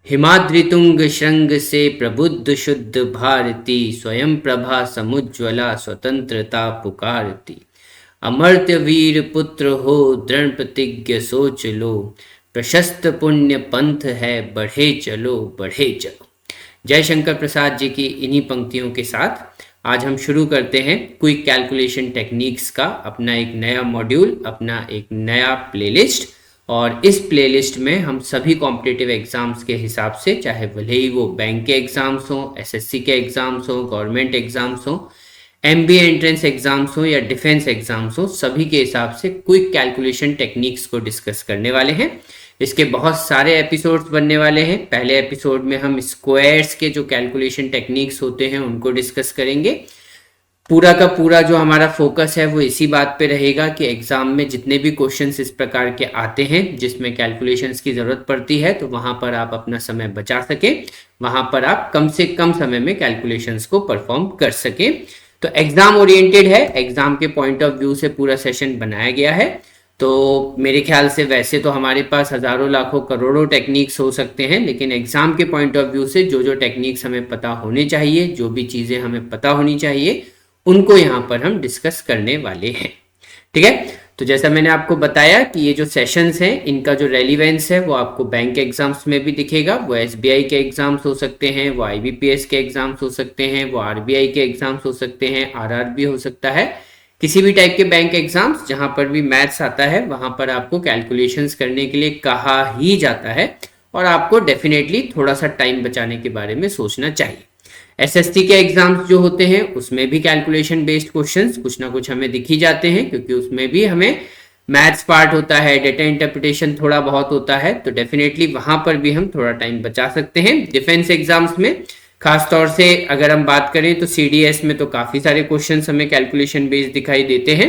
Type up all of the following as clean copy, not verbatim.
हिमाद्रितुंग श्रृंग से प्रबुद्ध शुद्ध भारती, स्वयं प्रभा समुज्ज्वला स्वतंत्रता पुकारती। अमर्त्य वीर पुत्र हो दृढ़ प्रतिज्ञ सोच लो, प्रशस्त पुण्य पंथ है बढ़े चलो बढ़े चलो। जय शंकर प्रसाद जी की इन्हीं पंक्तियों के साथ आज हम शुरू करते हैं क्विक कैलकुलेशन टेक्निक्स का अपना एक नया मॉड्यूल, अपना एक नया प्लेलिस्ट। और इस प्लेलिस्ट में हम सभी कॉम्पिटिटिव एग्जाम्स के हिसाब से, चाहे भले ही वो बैंक के एग्जाम्स हों, एसएससी के एग्जाम्स हों, गवर्नमेंट एग्जाम्स हों, एमबीए एंट्रेंस एग्जाम्स हो या डिफेंस एग्जाम्स हो, सभी के हिसाब से क्विक कैलकुलेशन टेक्निक्स को डिस्कस करने वाले हैं। इसके बहुत सारे एपिसोड्स बनने वाले हैं। पहले एपिसोड में हम स्क्वायर्स के जो कैलकुलेशन टेक्निक्स होते हैं उनको डिस्कस करेंगे। पूरा का पूरा जो हमारा फोकस है वो इसी बात पे रहेगा कि एग्जाम में जितने भी क्वेश्चंस इस प्रकार के आते हैं जिसमें कैलकुलेशंस की ज़रूरत पड़ती है, तो वहाँ पर आप अपना समय बचा सकें, वहाँ पर आप कम से कम समय में कैलकुलेशंस को परफॉर्म कर सकें। तो एग्जाम ओरिएंटेड है, एग्जाम के पॉइंट ऑफ व्यू से पूरा सेशन बनाया गया है। तो मेरे ख्याल से वैसे तो हमारे पास हज़ारों लाखों करोड़ों टेक्निक्स हो सकते हैं, लेकिन एग्जाम के पॉइंट ऑफ व्यू से जो जो टेक्निक्स हमें पता होने चाहिए, जो भी चीज़ें हमें पता होनी चाहिए, उनको यहाँ पर हम डिस्कस करने वाले हैं। ठीक है, तो जैसा मैंने आपको बताया कि ये जो सेशंस हैं इनका जो रेलिवेंस है वो आपको बैंक एग्जाम्स में भी दिखेगा। वो एसबीआई के एग्जाम्स हो सकते हैं, वो आईबीपीएस के एग्जाम्स हो सकते हैं, वो आरबीआई के एग्जाम्स हो सकते हैं, आरआरबी हो सकता है। किसी भी टाइप के बैंक एग्जाम्स जहाँ पर भी मैथ्स आता है वहाँ पर आपको कैलकुलेशंस करने के लिए कहा ही जाता है और आपको डेफिनेटली थोड़ा सा टाइम बचाने के बारे में सोचना चाहिए। एसएससी के एग्जाम्स जो होते हैं उसमें भी कैलकुलेशन बेस्ड क्वेश्चंस कुछ ना कुछ हमें दिख ही जाते हैं, क्योंकि उसमें भी हमें मैथ्स पार्ट होता है, डेटा इंटरप्रिटेशन थोड़ा बहुत होता है, तो डेफिनेटली वहां पर भी हम थोड़ा टाइम बचा सकते हैं। डिफेंस एग्जाम्स में खास तौर से अगर हम बात करें तो सीडीएस में तो काफी सारे क्वेश्चंस हमें कैलकुलेशन बेस्ड दिखाई देते हैं।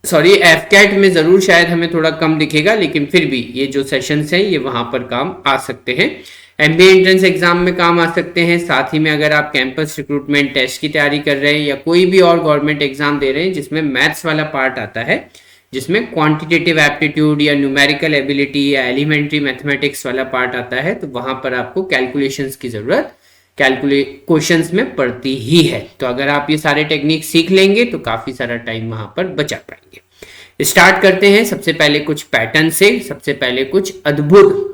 एफकैट में जरूर शायद हमें थोड़ा कम दिखेगा, लेकिन फिर भी ये जो सेशंस हैं ये वहां पर काम आ सकते हैं। एमबीए एंट्रेंस एग्जाम में काम आ सकते हैं। साथ ही में अगर आप कैंपस रिक्रूटमेंट टेस्ट की तैयारी कर रहे हैं या कोई भी और गवर्नमेंट एग्जाम दे रहे हैं जिसमें मैथ्स वाला पार्ट आता है, जिसमें क्वांटिटेटिव एप्टीट्यूड या न्यूमेरिकल एबिलिटी या एलिमेंट्री मैथमेटिक्स वाला पार्ट आता है, तो वहां पर आपको कैलकुलेशंस की जरूरत क्वेश्चंस में पड़ती ही है। तो अगर आप ये सारे टेक्निक सीख लेंगे तो काफी सारा टाइम वहां पर बचा पाएंगे। स्टार्ट करते हैं सबसे पहले कुछ पैटर्न से, सबसे पहले कुछ अद्भुत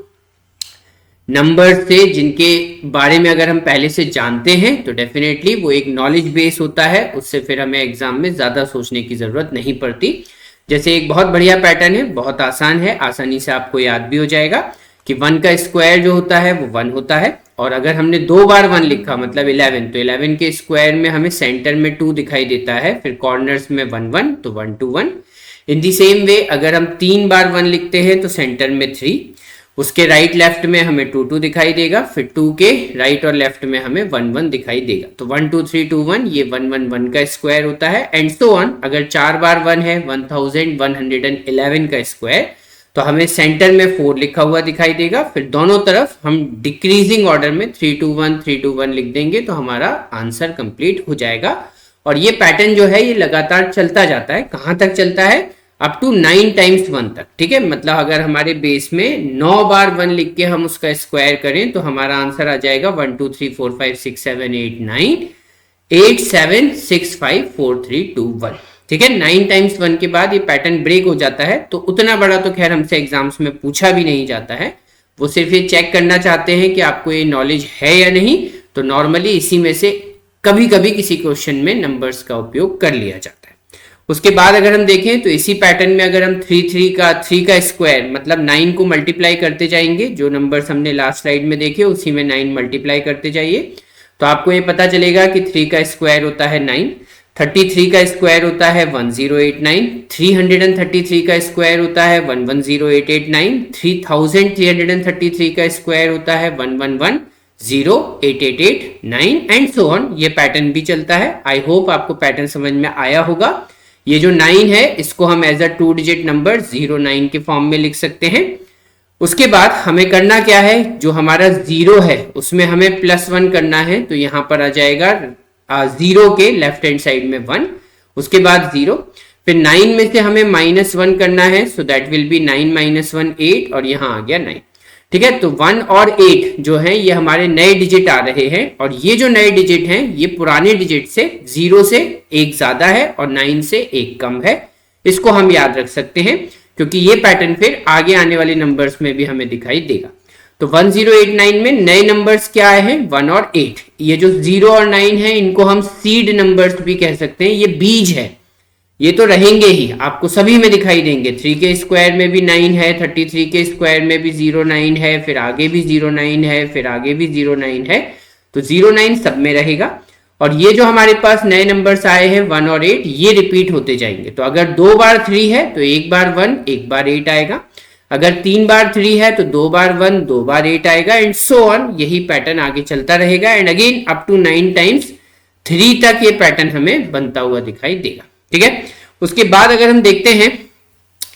नंबर से जिनके बारे में अगर हम पहले से जानते हैं तो डेफिनेटली वो एक नॉलेज बेस होता है, उससे फिर हमें एग्जाम में ज्यादा सोचने की जरूरत नहीं पड़ती। जैसे एक बहुत बढ़िया पैटर्न है, बहुत आसान है, आसानी से आपको याद भी हो जाएगा कि 1 का स्क्वायर जो होता है वो 1 होता है, और अगर हमने 2 बार 1 लिखा मतलब 11, तो 11 के स्क्वायर में हमें सेंटर में 2 दिखाई देता है, फिर कॉर्नर्स में 1 1, तो 1 2 1। इन दी सेम वे अगर हम 3 बार 1 लिखते हैं तो सेंटर में 3, उसके राइट लेफ्ट में हमें 2 2 दिखाई देगा, फिर 2 के राइट और लेफ्ट में हमें 1 1 दिखाई देगा। तो 1 2 3 2 1 ये 1 1 1 का स्क्वायर होता है, एंड सो ऑन। अगर 4 बार 1 है 1111 का स्क्वायर, तो हमें सेंटर में 4 लिखा हुआ दिखाई देगा, फिर दोनों तरफ हम डिक्रीजिंग ऑर्डर में 3 2 1 3 2 1 लिख देंगे, तो हमारा आंसर कंप्लीट हो जाएगा। और ये पैटर्न जो है ये लगातार चलता जाता है। कहाँ तक चलता है? अप टू 9 टाइम्स 1 तक। ठीक है, मतलब अगर हमारे बेस में 9 बार 1 लिख के हम उसका स्क्वायर करें तो हमारा आंसर आ जाएगा 1 2 3 4 5 6 7 8 9 8 7 6 5 4 3 2 1। ठीक है, 9 टाइम्स 1 के बाद ये पैटर्न ब्रेक हो जाता है। तो उतना बड़ा तो खैर हमसे एग्जाम्स में पूछा भी नहीं जाता है, वो सिर्फ ये चेक करना चाहते हैं कि आपको ये नॉलेज है या नहीं। तो नॉर्मली इसी में से कभी कभी किसी क्वेश्चन में नंबर्स का उपयोग कर लिया जाता है। उसके बाद अगर हम देखें तो इसी पैटर्न में अगर हम 3 का स्क्वायर मतलब 9 को मल्टीप्लाई करते जाएंगे, जो नंबर्स हमने लास्ट स्लाइड में देखे उसी में 9 मल्टीप्लाई करते जाइए, तो आपको ये पता चलेगा कि 3 का स्क्वायर होता है 9, 33 का स्क्वायर होता है 1089, 333 का स्क्वायर होता है 110889, 3333 का स्क्वायर होता है 11108889 एंड सो ऑन। ये पैटर्न भी चलता है। आई होप आपको पैटर्न समझ में आया होगा। ये जो 9 है इसको हम एज अ 2 डिजिट नंबर 09 के फॉर्म में लिख सकते हैं। उसके बाद हमें करना क्या है, जो हमारा 0 है उसमें हमें +1 करना है, तो यहां पर आ जाएगा 0 के लेफ्ट हैंड साइड में 1, उसके बाद 0, फिर 9 में से हमें -1 करना है, सो दैट विल बी 9 - 1 8, और यहां आ गया 9। ठीक है। तो 1 और 8 जो है ये हमारे नए डिजिट आ रहे हैं, और ये जो नए डिजिट हैं ये पुराने डिजिट से 0 से 1 ज्यादा है और 9 से 1 कम है। इसको हम याद रख सकते हैं क्योंकि ये पैटर्न फिर आगे आने वाले नंबर्स में भी हमें दिखाई देगा। तो 1089 में नए नंबर्स क्या आए हैं, 1 और 8। ये जो 0 और 9 है इनको हम सीड नंबर्स भी कह सकते हैं, ये बीज है, ये तो रहेंगे ही, आपको सभी में दिखाई देंगे। 3 के स्क्वायर में भी 9 है, 33 के स्क्वायर में भी 09 है, फिर आगे भी 09 है, फिर आगे भी 09 है, तो 09 सब में रहेगा। और ये जो हमारे पास नए नंबर्स आए हैं 1 और 8 ये रिपीट होते जाएंगे। तो अगर 2 बार 3 है तो 1 बार 1 1 बार 8 आएगा, अगर 3 बार 3 है तो 2 बार 1 2 बार 8 आएगा, एंड सो ऑन। यही पैटर्न आगे चलता रहेगा, and again up to 9 times 3 तक ये पैटर्न हमें बनता हुआ दिखाई देगा। ठीक है। उसके बाद अगर हम देखते हैं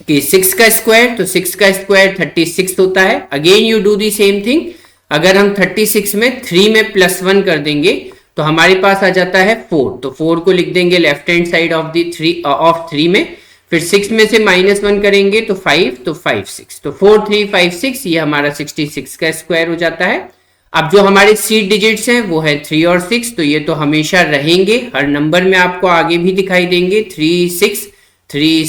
कि 6 का स्क्वायर, तो 6 का स्क्वायर 36 होता है। Again you do the same thing. अगर हम 36 में 3 में +1 कर देंगे तो हमारे पास आ जाता है 4। तो 4 को लिख देंगे left hand side of the 3 में। फिर 6 में से -1 करेंगे तो 5, तो 5 6, तो 4 3 5 6, ये हमारा 66 का स्क्वायर हो जाता है। अब जो हमारे सीड डिजिट्स हैं वो है 3 और 6, तो ये तो हमेशा रहेंगे, हर नंबर में आपको आगे भी दिखाई देंगे 3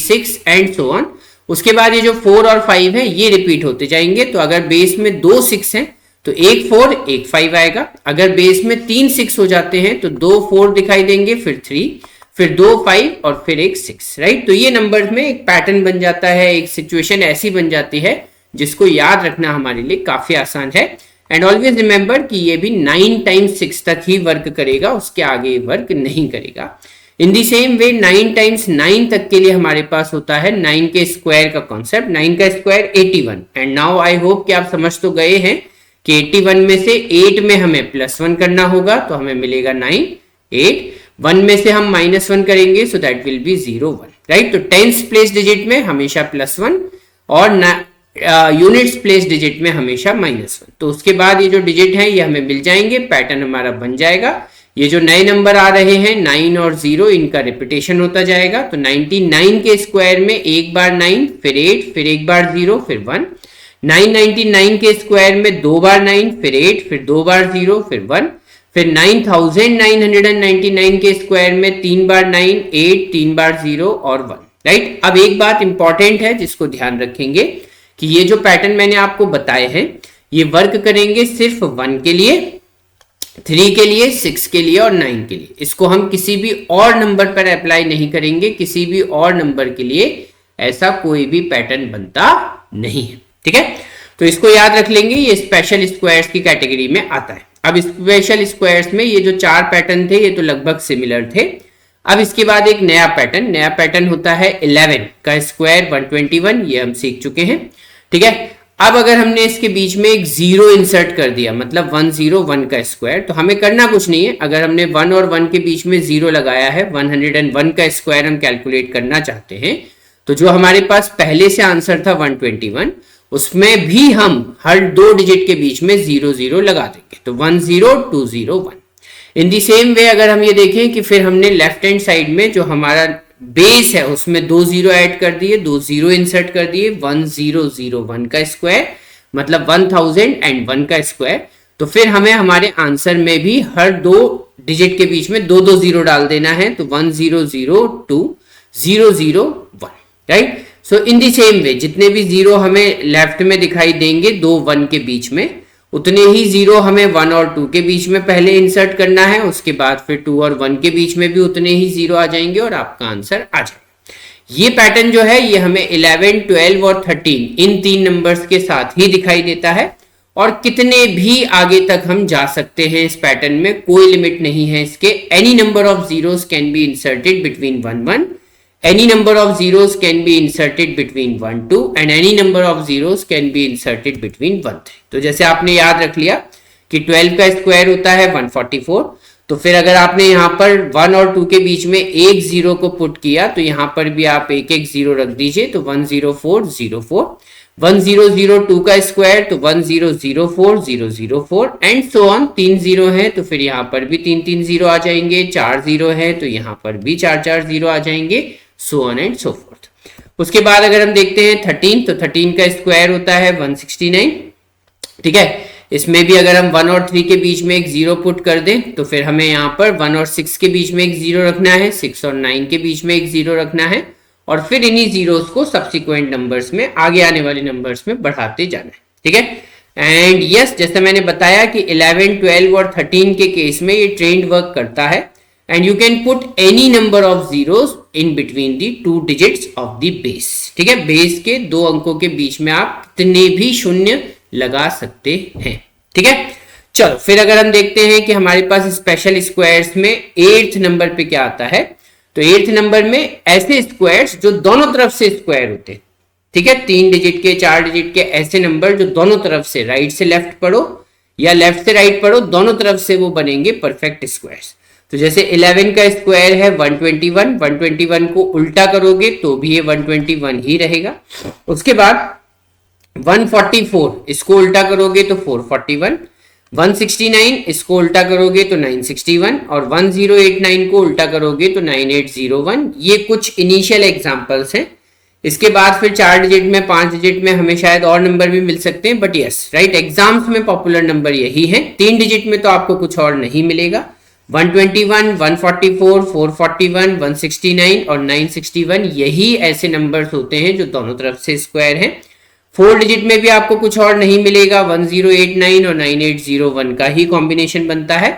6 एंड सो ऑन। उसके बाद ये जो 4 और 5 है ये रिपीट होते जाएंगे। तो अगर बेस में 2 6 हैं तो 1 4 1 5 आएगा। अगर बेस में 3 6 हो जाते हैं तो 2 4 दिखाई देंगे, फिर 3, फिर 2 5 और फिर एक 6, राइट। तो ये नंबर में एक पैटर्न बन जाता है, एक सिचुएशन ऐसी बन जाती है जिसको याद रखना हमारे लिए काफी आसान है। एंड ऑलवेज रिमेंबर कि ये भी 9 टाइम्स 6 तक ही वर्क करेगा, उसके आगे वर्क नहीं करेगा। इन दी सेम वे 9 टाइम्स 9 तक के लिए हमारे पास होता है 9 के स्क्वायर का कॉन्सेप्ट। 9 का square 81, and now I hope कि आप समझ तो गए हैं कि 81 में से 8 में हमें +1 करना होगा तो हमें मिलेगा 9 8, 1 में से हम -1 करेंगे so that will B 0 1, right. तो टेंस प्लेस डिजिट में हमेशा +1 और यूनिट्स प्लेस डिजिट में हमेशा -1। तो उसके बाद ये जो डिजिट है ये हमें मिल जाएंगे, पैटर्न हमारा बन जाएगा। ये जो नए नंबर आ रहे हैं 9 और 0 इनका रिपीटेशन होता जाएगा। तो 99 के स्क्वायर में 1 बार 9, फिर 8, फिर 1 बार 0, फिर 1। 999 के स्क्वायर में 2 बार 9, फिर 8, फिर 2 बार 0, फिर 1। फिर 9999 के स्क्वायर में 3 बार 9 8, 3 बार 0 और 1, राइट। अब एक बात इंपॉर्टेंट है जिसको ध्यान रखेंगे कि ये जो पैटर्न मैंने आपको बताए हैं ये वर्क करेंगे सिर्फ 1 के लिए, 3 के लिए, 6 के लिए और 9 के लिए। इसको हम किसी भी और नंबर पर अप्लाई नहीं करेंगे, किसी भी और नंबर के लिए ऐसा कोई भी पैटर्न बनता नहीं है। ठीक है। तो इसको याद रख लेंगे, ये स्पेशल स्क्वायर्स की कैटेगरी में आता है। अब स्पेशल स्क्वायर्स में ये जो 4 पैटर्न थे ये तो लगभग सिमिलर थे। अब इसके बाद एक नया पैटर्न होता है 11 का स्क्वायर 121, ये हम सीख चुके हैं। ठीक है। अब अगर हमने इसके बीच में एक 0 इंसर्ट कर दिया, मतलब 101 का स्क्वायर, तो हमें करना कुछ नहीं है। अगर हमने 1 और 1 के बीच में 0 लगाया है, 101 का स्क्वायर हम कैलकुलेट करना चाहते हैं, तो जो हमारे पास पहले से आंसर था 121 उसमें भी हम हर 2 डिजिट के बीच में 0 0 लगा देंगे। तो 1 0 2 0 1। इन दी सेम वे अगर हम ये देखें कि फिर हमने लेफ्ट हैंड साइड में जो हमारा बेस है उसमें 2 0 ऐड कर दिए, 2 0 इंसर्ट कर दिए, 1001 का स्क्वायर मतलब 1001 का स्क्वायर। तो फिर हमें हमारे आंसर में भी हर 2 डिजिट के बीच में 2 2 0 डाल देना है। तो 1 0 0 2 0 0 1, right. So in the same way जितने भी 0 हमें लेफ्ट में दिखाई देंगे 2 1 के बीच में, उतने ही 0 हमें 1 और 2 के बीच में पहले इंसर्ट करना है। उसके बाद फिर 2 और 1 के बीच में भी उतने ही 0 आ जाएंगे और आपका आंसर आ जाएगा। ये पैटर्न जो है ये हमें 11 12 और 13 इन 3 नंबर्स के साथ ही दिखाई देता है, और कितने भी आगे तक हम जा सकते हैं इस पैटर्न में, कोई लिमिट नहीं है इसके। Any number of zeros can be inserted between 1 1, any number of zeros can be inserted between 1 2 and any number of zeros can be inserted between 1 3। तो जैसे आपने याद रख लिया कि 12 का स्क्वायर होता है 144, तो फिर अगर आपने यहाँ पर 1 और 2 के बीच में एक 0 को पुट किया तो यहाँ पर भी आप एक 0 रख दीजिए। तो 10404, 1002 का स्क्वायर तो 1004 एंड सो ऑन। 3 0 है तो फिर यहाँ पर भी 3 0 आ जाएंगे, 4 0 है तो यहाँ पर भी 4 0 आ जाएंगे, so on and so fourth. उसके बाद अगर हम देखते हैं 13, तो 13 का स्क्वायर होता है 169, ठीक है। इसमें भी अगर हम 1 और 3 के बीच में एक 0 पुट कर दें तो फिर हमें यहाँ पर 1 और 6 के बीच में एक 0 रखना है, 6 और 9 के बीच में एक 0 रखना है, और फिर इन्हीं जीरोस को सब्सिक्वेंट नंबर्स में, आगे आने वाले नंबर्स में बढ़ाते जाना है। ठीक है। एंड यस, जैसे मैंने बताया कि 11, 12 और 13 के केस में ये ट्रेंड वर्क करता है, and you can put any number of zeros in between the 2 digits of the base. ठीक है, बेस के 2 अंकों के बीच में आप कितने भी शून्य लगा सकते हैं। ठीक है, चलो फिर अगर हम देखते हैं कि हमारे पास स्पेशल स्क्वायर्स में 8th नंबर पे क्या आता है, तो 8th नंबर में ऐसे स्क्वायर्स जो दोनों तरफ से स्क्वायर होते हैं। ठीक है, 3 डिजिट के, 4 डिजिट के ऐसे नंबर जो दोनों तरफ से, राइट से लेफ्ट पढ़ो या लेफ्ट से राइट पढ़ो, दोनों तरफ से वो बनेंगे परफेक्ट स्क्वायर्स। तो जैसे 11 का स्क्वायर है 121, 121 को उल्टा करोगे तो भी ये 121 ही रहेगा। उसके बाद 144 इसको उल्टा करोगे तो 441, 169 इसको उल्टा करोगे तो 961, और 1089 को उल्टा करोगे तो 9801। ये कुछ इनिशियल एग्जांपल्स हैं। इसके बाद फिर 4 डिजिट में, 5 डिजिट में हमें शायद और नंबर भी मिल सकते हैं, बट यस राइट, एग्जाम्स में पॉपुलर नंबर यही है। 3 डिजिट में तो आपको कुछ और नहीं मिलेगा। 121, 144, 441, 169 और 961 यही ऐसे नंबर्स होते हैं जो दोनों तरफ से स्क्वायर हैं। 4 डिजिट में भी आपको कुछ और नहीं मिलेगा, 1089 और 9801 का ही कॉम्बिनेशन बनता है।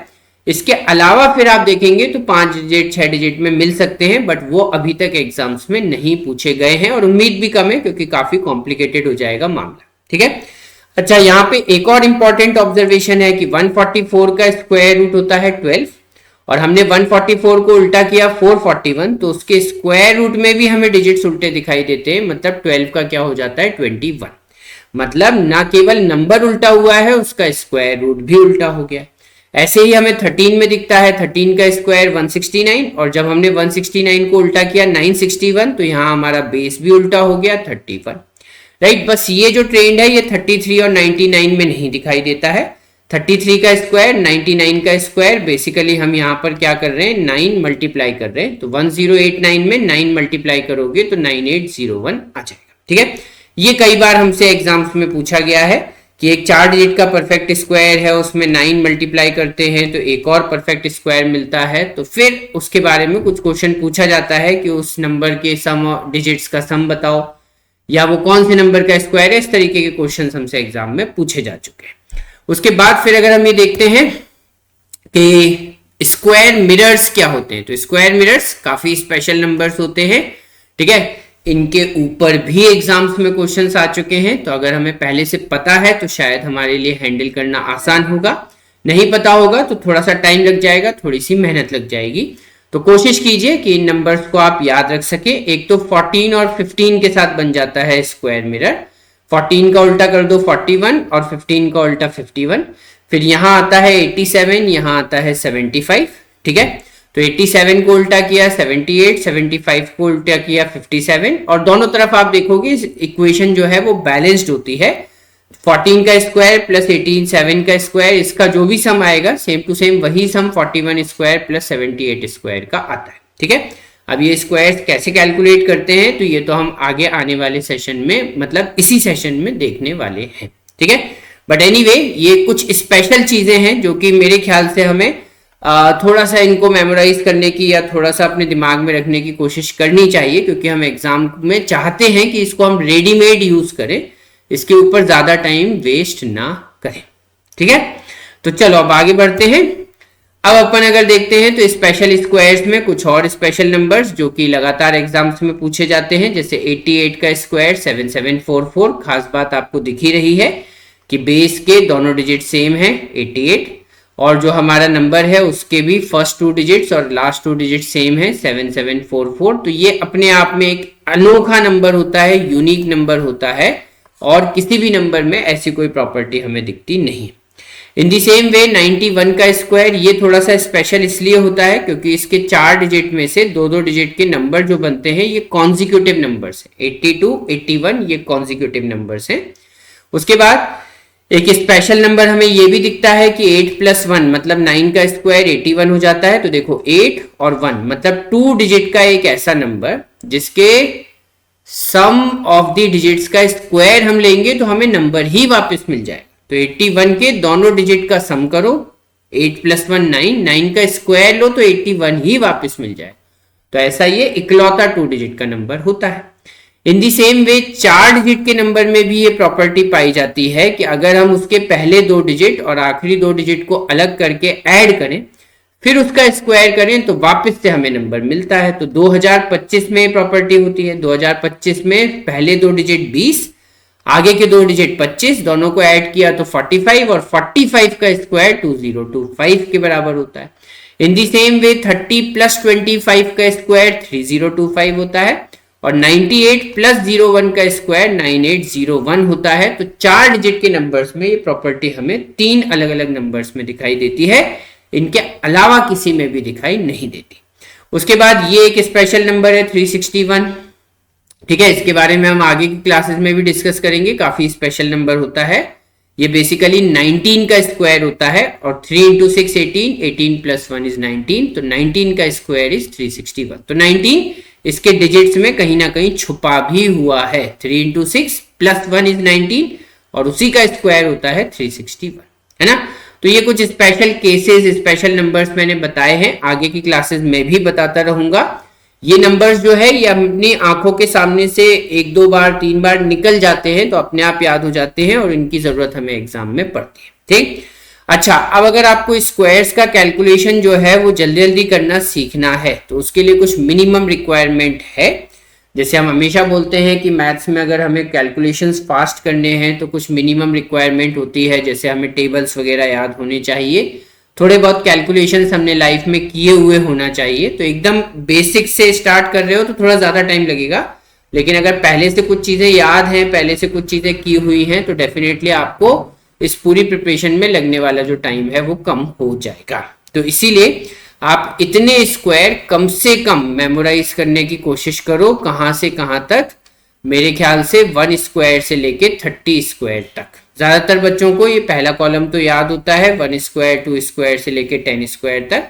इसके अलावा फिर आप देखेंगे तो 5 डिजिट, 6 डिजिट में मिल सकते हैं, बट वो अभी तक एग्जाम्स में नहीं पूछे गए हैं, और उम्मीद भी कम है क्योंकि काफी कॉम्प्लिकेटेड हो जाएगा मामला। ठीक है, अच्छा यहाँ पे एक और इंपॉर्टेंट ऑब्जर्वेशन है कि 144 का स्क्वायर रूट होता है 12, और हमने 144 को उल्टा किया 441, तो उसके स्क्वायर रूट में भी हमें डिजिट्स उल्टे दिखाई देते हैं, मतलब 12 का क्या हो जाता है 21। मतलब ना केवल नंबर उल्टा हुआ है, उसका स्क्वायर रूट भी उल्टा हो गया। ऐसे ही हमें 13 में दिखता है, 13 का स्क्वायर 169, और जब हमने 169 को उल्टा किया 961, तो यहाँ हमारा बेस भी उल्टा हो गया 31। राइट, बस ये जो ट्रेंड है ये 33 और 99 में नहीं दिखाई देता है। 33 का स्क्वायर, 99 का स्क्वायर, बेसिकली हम यहाँ पर क्या कर रहे हैं, 9 मल्टीप्लाई कर रहे हैं। तो 1089 में 9 मल्टीप्लाई करोगे तो 9801 आ जाएगा। ठीक है, ये कई बार हमसे एग्जाम्स में पूछा गया है कि एक 4 डिजिट का परफेक्ट स्क्वायर है, उसमें 9 मल्टीप्लाई करते हैं तो एक और परफेक्ट स्क्वायर मिलता है। तो फिर उसके बारे में कुछ क्वेश्चन पूछा जाता है कि उस नंबर के सम डिजिट्स का सम बताओ, या वो कौन से नंबर का स्क्वायर है। इस तरीके के क्वेश्चन हमसे एग्जाम में पूछे जा चुके हैं। उसके बाद फिर अगर हम ये देखते हैं कि स्क्वायर मिरर्स क्या होते हैं, तो स्क्वायर मिरर्स काफी स्पेशल नंबर्स होते हैं। ठीक है, इनके ऊपर भी एग्जाम्स में क्वेश्चंस आ चुके हैं, तो अगर हमें पहले से पता है तो शायद हमारे लिए हैंडल करना आसान होगा। नहीं पता होगा तो थोड़ा सा टाइम लग जाएगा, थोड़ी सी मेहनत लग जाएगी। तो कोशिश कीजिए कि इन नंबर्स को आप याद रख सके। एक तो 14 और 15 के साथ बन जाता है स्क्वायर मिरर। 14 का उल्टा कर दो 41 और 15 का उल्टा 51। फिर यहाँ आता है 87, यहाँ आता है 75। ठीक है, तो 87 को उल्टा किया 78, 75 को उल्टा किया 57, और दोनों तरफ आप देखोगे इक्वेशन जो है वो बैलेंस्ड होती है। 14 का स्क्वायर प्लस 18 7 का स्क्वायर, इसका जो भी सम आएगा सेम टू सेम वही सम 41 स्क्वायर प्लस 78 स्क्वायर का आता है। ठीक है, अब ये स्क्वायर्स कैसे कैलकुलेट करते हैं तो ये तो हम आगे आने वाले सेशन में, मतलब इसी सेशन में देखने वाले हैं। ठीक है, बट एनीवे ये कुछ स्पेशल चीजें हैं जो कि मेरे ख्याल से हमें थोड़ा सा इनको मेमोराइज करने की या थोड़ा सा अपने दिमाग में रखने की कोशिश करनी चाहिए, क्योंकि हम एग्जाम में चाहते हैं कि इसको हम रेडीमेड यूज करें, इसके ऊपर ज्यादा टाइम वेस्ट ना करें। ठीक है, तो चलो अब आगे बढ़ते हैं। अब अपन अगर देखते हैं तो स्पेशल स्क्वायर्स में कुछ और स्पेशल नंबर्स जो कि लगातार एग्जाम्स में पूछे जाते हैं, जैसे 88 का स्क्वायर 7744। खास बात आपको दिख ही रही है कि बेस के दोनों डिजिट सेम है 88, और जो हमारा नंबर है उसके भी फर्स्ट 2 डिजिट्स और लास्ट 2 डिजिट सेम है 7744। तो ये अपने आप में एक अनोखा नंबर होता है, यूनिक नंबर होता है, और किसी भी नंबर में ऐसी कोई प्रॉपर्टी हमें दिखती नहीं। इन दी सेम वे 91 का स्क्वायर, ये थोड़ा सा स्पेशल इसलिए होता है क्योंकि इसके 4 डिजिट में से 2-2 डिजिट के नंबर जो बनते हैं ये कॉन्जिक्यूटिव नंबर्स हैं। 82, 81 ये कॉन्जिक्यूटिव नंबर्स हैं। उसके बाद एक स्पेशल नंबर हमें ये भी दिखता है कि 8 + 1 मतलब 9 का स्क्वायर 81 हो जाता है। तो देखो 8 और 1 मतलब 2 डिजिट का एक ऐसा नंबर जिसके सम ऑफ द डिजिट्स का स्क्वायर हम लेंगे तो हमें नंबर ही वापस मिल जाए। तो 81 के दोनों डिजिट का सम करो, 8 + 1 9, 9 का स्क्वायर लो तो 81 ही वापस मिल जाए। तो ऐसा ये इकलौता 2 डिजिट का नंबर होता है। इन दी सेम वे 4 डिजिट के नंबर में भी ये प्रॉपर्टी पाई जाती है कि अगर हम उसके पहले 2 डिजिट और आखिरी 2 डिजिट को अलग करके ऐड करें, फिर उसका स्क्वायर करें तो वापस से हमें नंबर मिलता है। तो 2025 में प्रॉपर्टी होती है। 2025 में पहले 2 डिजिट 20, आगे के 2 डिजिट 25, दोनों को ऐड किया तो 45 और 45 का स्क्वायर 2025 के बराबर होता है। इन दी सेम वे 30 + 25 का स्क्वायर 3025 होता है और 98 + 01 का स्क्वायर 9801 होता है। तो 4 डिजिट के नंबर्स में ये प्रॉपर्टी हमें 3 अलग अलग नंबर्स में दिखाई देती है, इनके अलावा किसी में भी दिखाई नहीं देती। उसके बाद ये एक स्पेशल नंबर है 361, ठीक है, इसके बारे में हम आगे की क्लासेस में भी डिस्कस करेंगे। काफी स्पेशल नंबर होता है ये, बेसिकली 19 का स्क्वायर होता है और 3 × 6 18, 18 + 1 = 19, तो 19 का स्क्वायर इज 361। तो 19 इसके डिजिट्स में कहीं ना कहीं छुपा भी हुआ है। 3 × 6 + 1 = 19 और उसी का स्क्वायर होता है 361, है ना। तो ये कुछ स्पेशल केसेस, स्पेशल नंबर्स मैंने बताए हैं, आगे की क्लासेस में भी बताता रहूंगा। ये नंबर्स जो है ये अपनी आंखों के सामने से 1 2 बार 3 बार निकल जाते हैं तो अपने आप याद हो जाते हैं और इनकी जरूरत हमें एग्जाम में पड़ती है, ठीक। अच्छा, अब अगर आपको स्क्वायर्स का कैलकुलेशन जो है वो जल्दी जल्दी करना सीखना है तो उसके लिए कुछ मिनिमम रिक्वायरमेंट है। जैसे हम हमेशा बोलते हैं कि मैथ्स में अगर हमें कैलकुलेशंस फास्ट करने हैं तो कुछ मिनिमम रिक्वायरमेंट होती है, जैसे हमें टेबल्स वगैरह याद होने चाहिए, थोड़े बहुत कैलकुलेशंस हमने लाइफ में किए हुए होना चाहिए। तो एकदम बेसिक से स्टार्ट कर रहे हो तो थोड़ा ज़्यादा टाइम लगेगा, लेकिन अगर पहले से कुछ चीज़ें याद हैं, पहले से कुछ चीज़ें की हुई हैं तो डेफिनेटली आपको इस पूरी प्रिपरेशन में लगने वाला जो टाइम है वो कम हो जाएगा। तो इसीलिए आप इतने स्क्वायर कम से कम मेमोराइज करने की कोशिश करो। कहाँ से कहाँ तक? मेरे ख्याल से 1 स्क्वायर से लेके 30 स्क्वायर तक। ज्यादातर बच्चों को ये पहला कॉलम तो याद होता है, 1 स्क्वायर 2 स्क्वायर से लेके 10 स्क्वायर तक।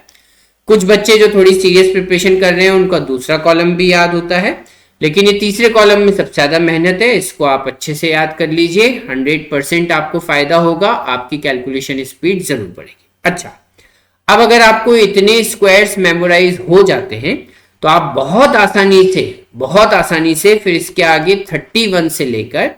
कुछ बच्चे जो थोड़ी सीरियस प्रिपरेशन कर रहे हैं उनका दूसरा कॉलम भी याद होता है, लेकिन ये तीसरे कॉलम में सबसे ज्यादा मेहनत है। इसको आप अच्छे से याद कर लीजिए, 100% आपको फायदा होगा, आपकी कैलकुलेशन स्पीड जरूर बढ़ेगी। अच्छा, अब अगर आपको इतने स्क्वायर्स मेमोराइज हो जाते हैं तो आप बहुत आसानी से फिर इसके आगे 31 से लेकर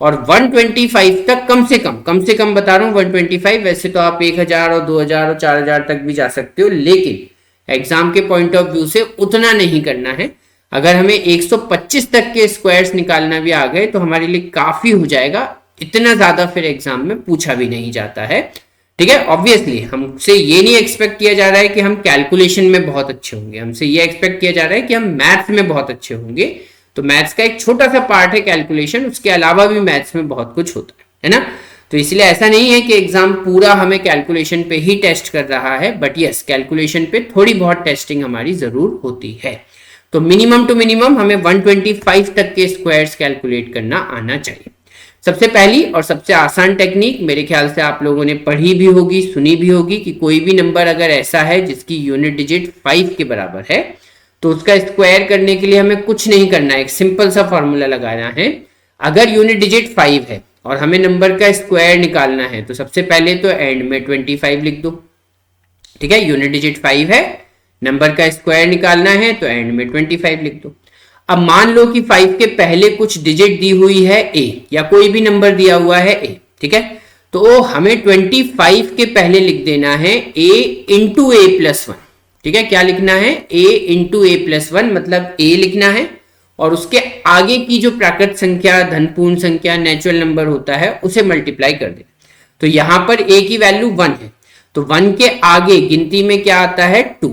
और 125 तक कम से कम बता रहा हूं 125, वैसे तो आप 1000 और 2000 और 4000 तक भी जा सकते हो, लेकिन एग्जाम के पॉइंट ऑफ व्यू से उतना नहीं करना है। अगर हमें 125 तक के स्क्वायर्स निकालना भी आ गए तो हमारे लिए काफी हो जाएगा, इतना ज्यादा फिर एग्जाम में पूछा भी नहीं जाता है, ठीक है। ऑब्वियसली हमसे ये नहीं एक्सपेक्ट किया जा रहा है कि हम कैलकुलेशन में बहुत अच्छे होंगे, हमसे ये एक्सपेक्ट किया जा रहा है कि हम मैथ्स में बहुत अच्छे होंगे। तो मैथ्स का एक छोटा सा पार्ट है कैलकुलेशन, उसके अलावा भी मैथ्स में बहुत कुछ होता है ना। तो इसलिए ऐसा नहीं है कि एग्जाम पूरा हमें कैलकुलेशन पे ही टेस्ट कर रहा है, बट यस कैलकुलेशन पे थोड़ी बहुत टेस्टिंग हमारी जरूर होती है। तो मिनिमम टू मिनिमम हमें 125 तक के स्क्वायर्स कैलकुलेट करना आना चाहिए। सबसे पहली और सबसे आसान टेक्निक मेरे ख्याल से आप लोगों ने पढ़ी भी होगी, सुनी भी होगी, कि कोई भी नंबर अगर ऐसा है जिसकी यूनिट डिजिट 5 के बराबर है तो उसका स्क्वायर करने के लिए हमें कुछ नहीं करना है, एक सिंपल सा फॉर्मूला लगाना है। अगर यूनिट डिजिट 5 है और हमें नंबर का स्क्वायर निकालना है तो सबसे पहले तो एंड में 25 लिख दो, ठीक है। यूनिट डिजिट 5 है, नंबर का स्क्वायर निकालना है तो एंड में 25 लिख दो। अब मान लो कि 5 के पहले कुछ डिजिट दी हुई है a, या कोई भी नंबर दिया हुआ है a, ठीक है। तो हमें 25 के पहले लिख देना है a × a+1, ठीक है। क्या लिखना है? a × a+1, मतलब a लिखना है और उसके आगे की जो प्राकृत संख्या, धनपूर्ण संख्या, नेचुरल नंबर होता है उसे मल्टीप्लाई कर दे। तो यहां पर a की वैल्यू 1 है तो 1 के आगे गिनती में क्या आता है? 2,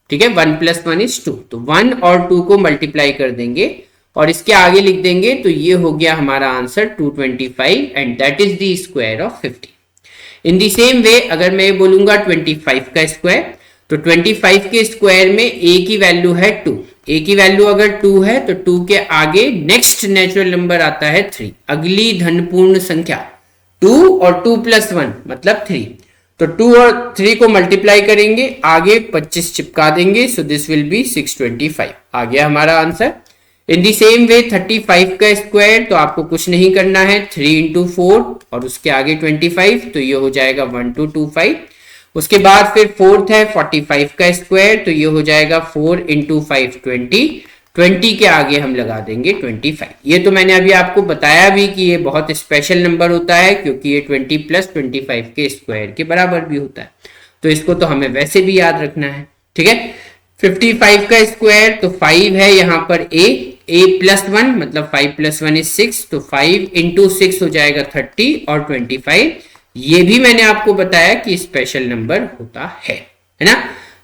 ठीक है। 1 + 1 = 2, तो 1 और 2 को मल्टीप्लाई कर देंगे और इसके आगे लिख देंगे तो ये हो गया हमारा answer 225 and that is the square of 50। In the same वे अगर मैं ये बोलूंगा 25 का स्क्वायर, तो 25 के स्क्वायर में a की वैल्यू है 2, a की वैल्यू अगर 2 है तो 2 के आगे नेक्स्ट नेचुरल नंबर आता है 3, अगली धनपूर्ण संख्या 2 और 2 + 1 मतलब 3, तो 2 और 3 को मल्टीप्लाई करेंगे, आगे 25 चिपका देंगे, सो दिस विल बी 625, आ गया हमारा answer. In the same way 35 का स्क्वायर, तो आपको कुछ नहीं करना है, 3 इंटू 4 और उसके आगे 25, तो ये हो जाएगा 1225। उसके बाद फिर फोर्थ है 45 का स्क्वायर, तो ये हो जाएगा 4 इंटू 5 20 के आगे हम लगा देंगे 25। ये तो मैंने अभी आपको बताया भी कि ये बहुत स्पेशल नंबर होता है क्योंकि ये 20 प्लस 25 के स्क्वायर के बराबर भी होता है, तो इसको तो हमें वैसे भी याद रखना है। ठीक है, 55 का स्क्वायर, तो 5 है यहाँ पर a प्लस 1 मतलब 5 प्लस 1 is 6, तो 5 इंटू 6 हो जाएगा 30 और 25, ये भी मैंने आपको बताया कि स्पेशल नंबर होता है ना।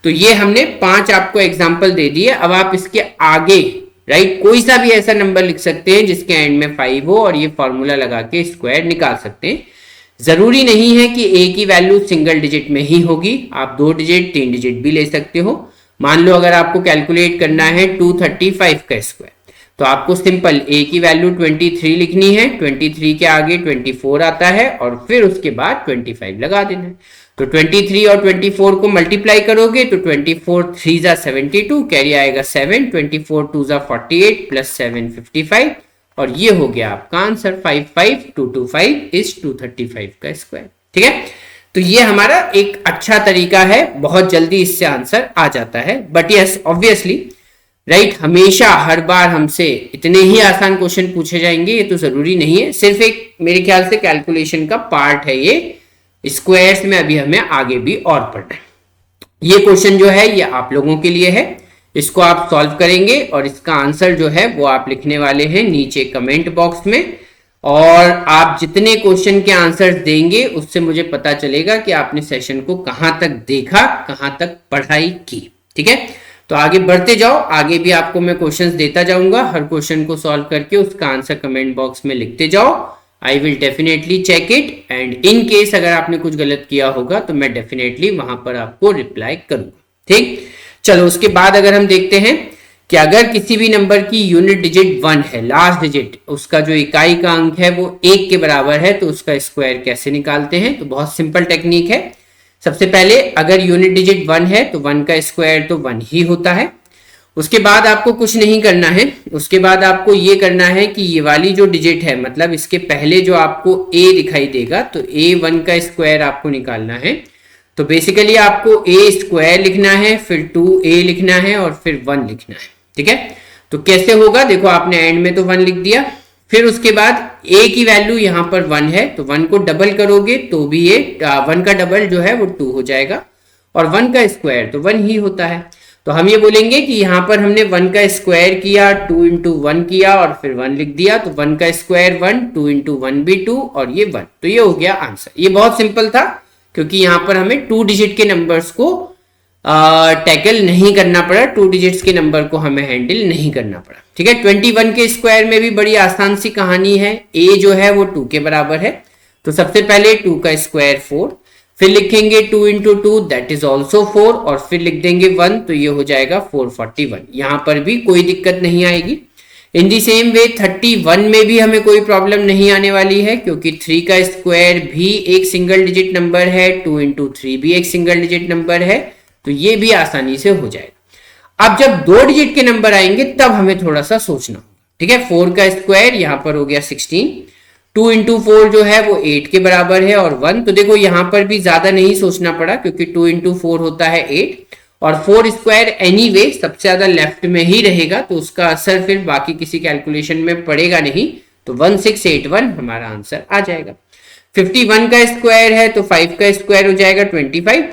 तो ये हमने 5 आपको एग्जाम्पल दे दिए। अब आप इसके आगे राइट कोई सा भी ऐसा नंबर लिख सकते हैं जिसके एंड में 5 हो और ये फॉर्मूला लगा के स्क्वायर निकाल सकते हैं। जरूरी नहीं है कि a की वैल्यू सिंगल डिजिट में ही होगी, आप 2 डिजिट 3 डिजिट भी ले सकते हो। मान लो अगर आपको कैलकुलेट करना है 235 का स्क्वायर, तो आपको सिंपल a की वैल्यू 23 लिखनी है, 23 के आगे 24 आता है और फिर उसके बाद 25 लगा देना है। तो 23 और 24 को मल्टीप्लाई करोगे तो 24 3 जा 72, कैरी आएगा 7, 24 2 जा 48 प्लस 7 55 और ये हो गया आपका आंसर 55225 इज 235 का स्क्वायर। ठीक है, तो ये हमारा एक अच्छा तरीका है, बहुत जल्दी इससे आंसर आ जाता है। बट यस ऑब्वियसली राइट हमेशा हर बार हमसे इतने ही आसान क्वेश्चन पूछे जाएंगे ये तो जरूरी नहीं है, सिर्फ एक मेरे ख्याल से कैलकुलेशन का पार्ट है ये। स्क्वायर्स में अभी हमें आगे भी और पढ़ना है। ये क्वेश्चन जो है ये आप लोगों के लिए है, इसको आप सॉल्व करेंगे और इसका आंसर जो है वो आप लिखने वाले हैं नीचे कमेंट बॉक्स में, और आप जितने क्वेश्चन के आंसर्स देंगे उससे मुझे पता चलेगा कि आपने सेशन को कहां तक देखा, कहां तक पढ़ाई की। ठीक है, तो आगे बढ़ते जाओ, आगे भी आपको मैं क्वेश्चंस देता जाऊंगा, हर क्वेश्चन को सॉल्व करके उसका आंसर कमेंट बॉक्स में लिखते जाओ। I will definitely check it and in case अगर आपने कुछ गलत किया होगा तो मैं डेफिनेटली वहां पर आपको रिप्लाई करूंगा। ठीक, चलो उसके बाद अगर हम देखते हैं कि अगर किसी भी नंबर की यूनिट डिजिट 1 है, लास्ट डिजिट उसका जो इकाई का अंक है वो 1 के बराबर है, तो उसका स्क्वायर कैसे निकालते हैं। तो बहुत सिंपल टेक्निक है। सबसे पहले अगर यूनिट डिजिट 1 है तो 1 का स्क्वायर तो 1 ही होता है। उसके बाद आपको कुछ नहीं करना है, उसके बाद आपको ये करना है कि ये वाली जो डिजिट है मतलब इसके पहले जो आपको a दिखाई देगा तो a1 का स्क्वायर आपको निकालना है। तो बेसिकली आपको a स्क्वायर लिखना है, फिर 2a लिखना है और फिर 1 लिखना है। ठीक है, तो कैसे होगा देखो, आपने एंड में तो 1 लिख दिया, फिर उसके बाद a की वैल्यू यहाँ पर 1 है तो 1 को डबल करोगे तो भी ये 1 का डबल जो है वो 2 हो जाएगा और 1 का स्क्वायर तो 1 ही होता है। तो हम ये बोलेंगे कि यहाँ पर हमने 1 का स्क्वायर किया, 2 इंटू 1 किया और फिर 1 लिख दिया, तो 1 का स्क्वायर 1, 2 इंटू 1 भी 2 और ये 1, तो ये हो गया आंसर। ये बहुत सिंपल था क्योंकि यहाँ पर हमें 2 डिजिट के नंबर्स को टैकल नहीं करना पड़ा, 2 डिजिट्स के नंबर को हमें हैंडल नहीं करना पड़ा। ठीक है, 21 के स्क्वायर में भी बड़ी आसान सी कहानी है, a जो है वो 2 के बराबर है, तो सबसे पहले 2 का स्क्वायर 4, फिर लिखेंगे 2 इंटू 2 दैट इज ऑल्सो 4 और फिर लिख देंगे 1, तो ये हो जाएगा 441। यहां पर भी कोई दिक्कत नहीं आएगी। इन दी सेम वे 31 में भी हमें कोई प्रॉब्लम नहीं आने वाली है क्योंकि 3 का स्क्वायर भी एक सिंगल डिजिट नंबर है, 2 इंटू 3 भी एक सिंगल डिजिट नंबर है, तो ये भी आसानी से हो जाएगा। अब जब 2 डिजिट के नंबर आएंगे तब हमें थोड़ा सा सोचना होगा। ठीक है, 4 का स्क्वायर यहां पर हो गया 16, 2 इंटू 4 जो है वो 8 के बराबर है और 1, तो देखो यहां पर भी ज्यादा नहीं सोचना पड़ा क्योंकि 2 इंटू 4 होता है 8 और 4 स्क्वायर एनीवे सबसे ज्यादा लेफ्ट में ही रहेगा, तो उसका असर फिर बाकी किसी कैलकुलेशन में पड़ेगा नहीं, तो 1681 हमारा आंसर आ जाएगा। 51 का स्क्वायर है तो 5 का स्क्वायर हो जाएगा 25,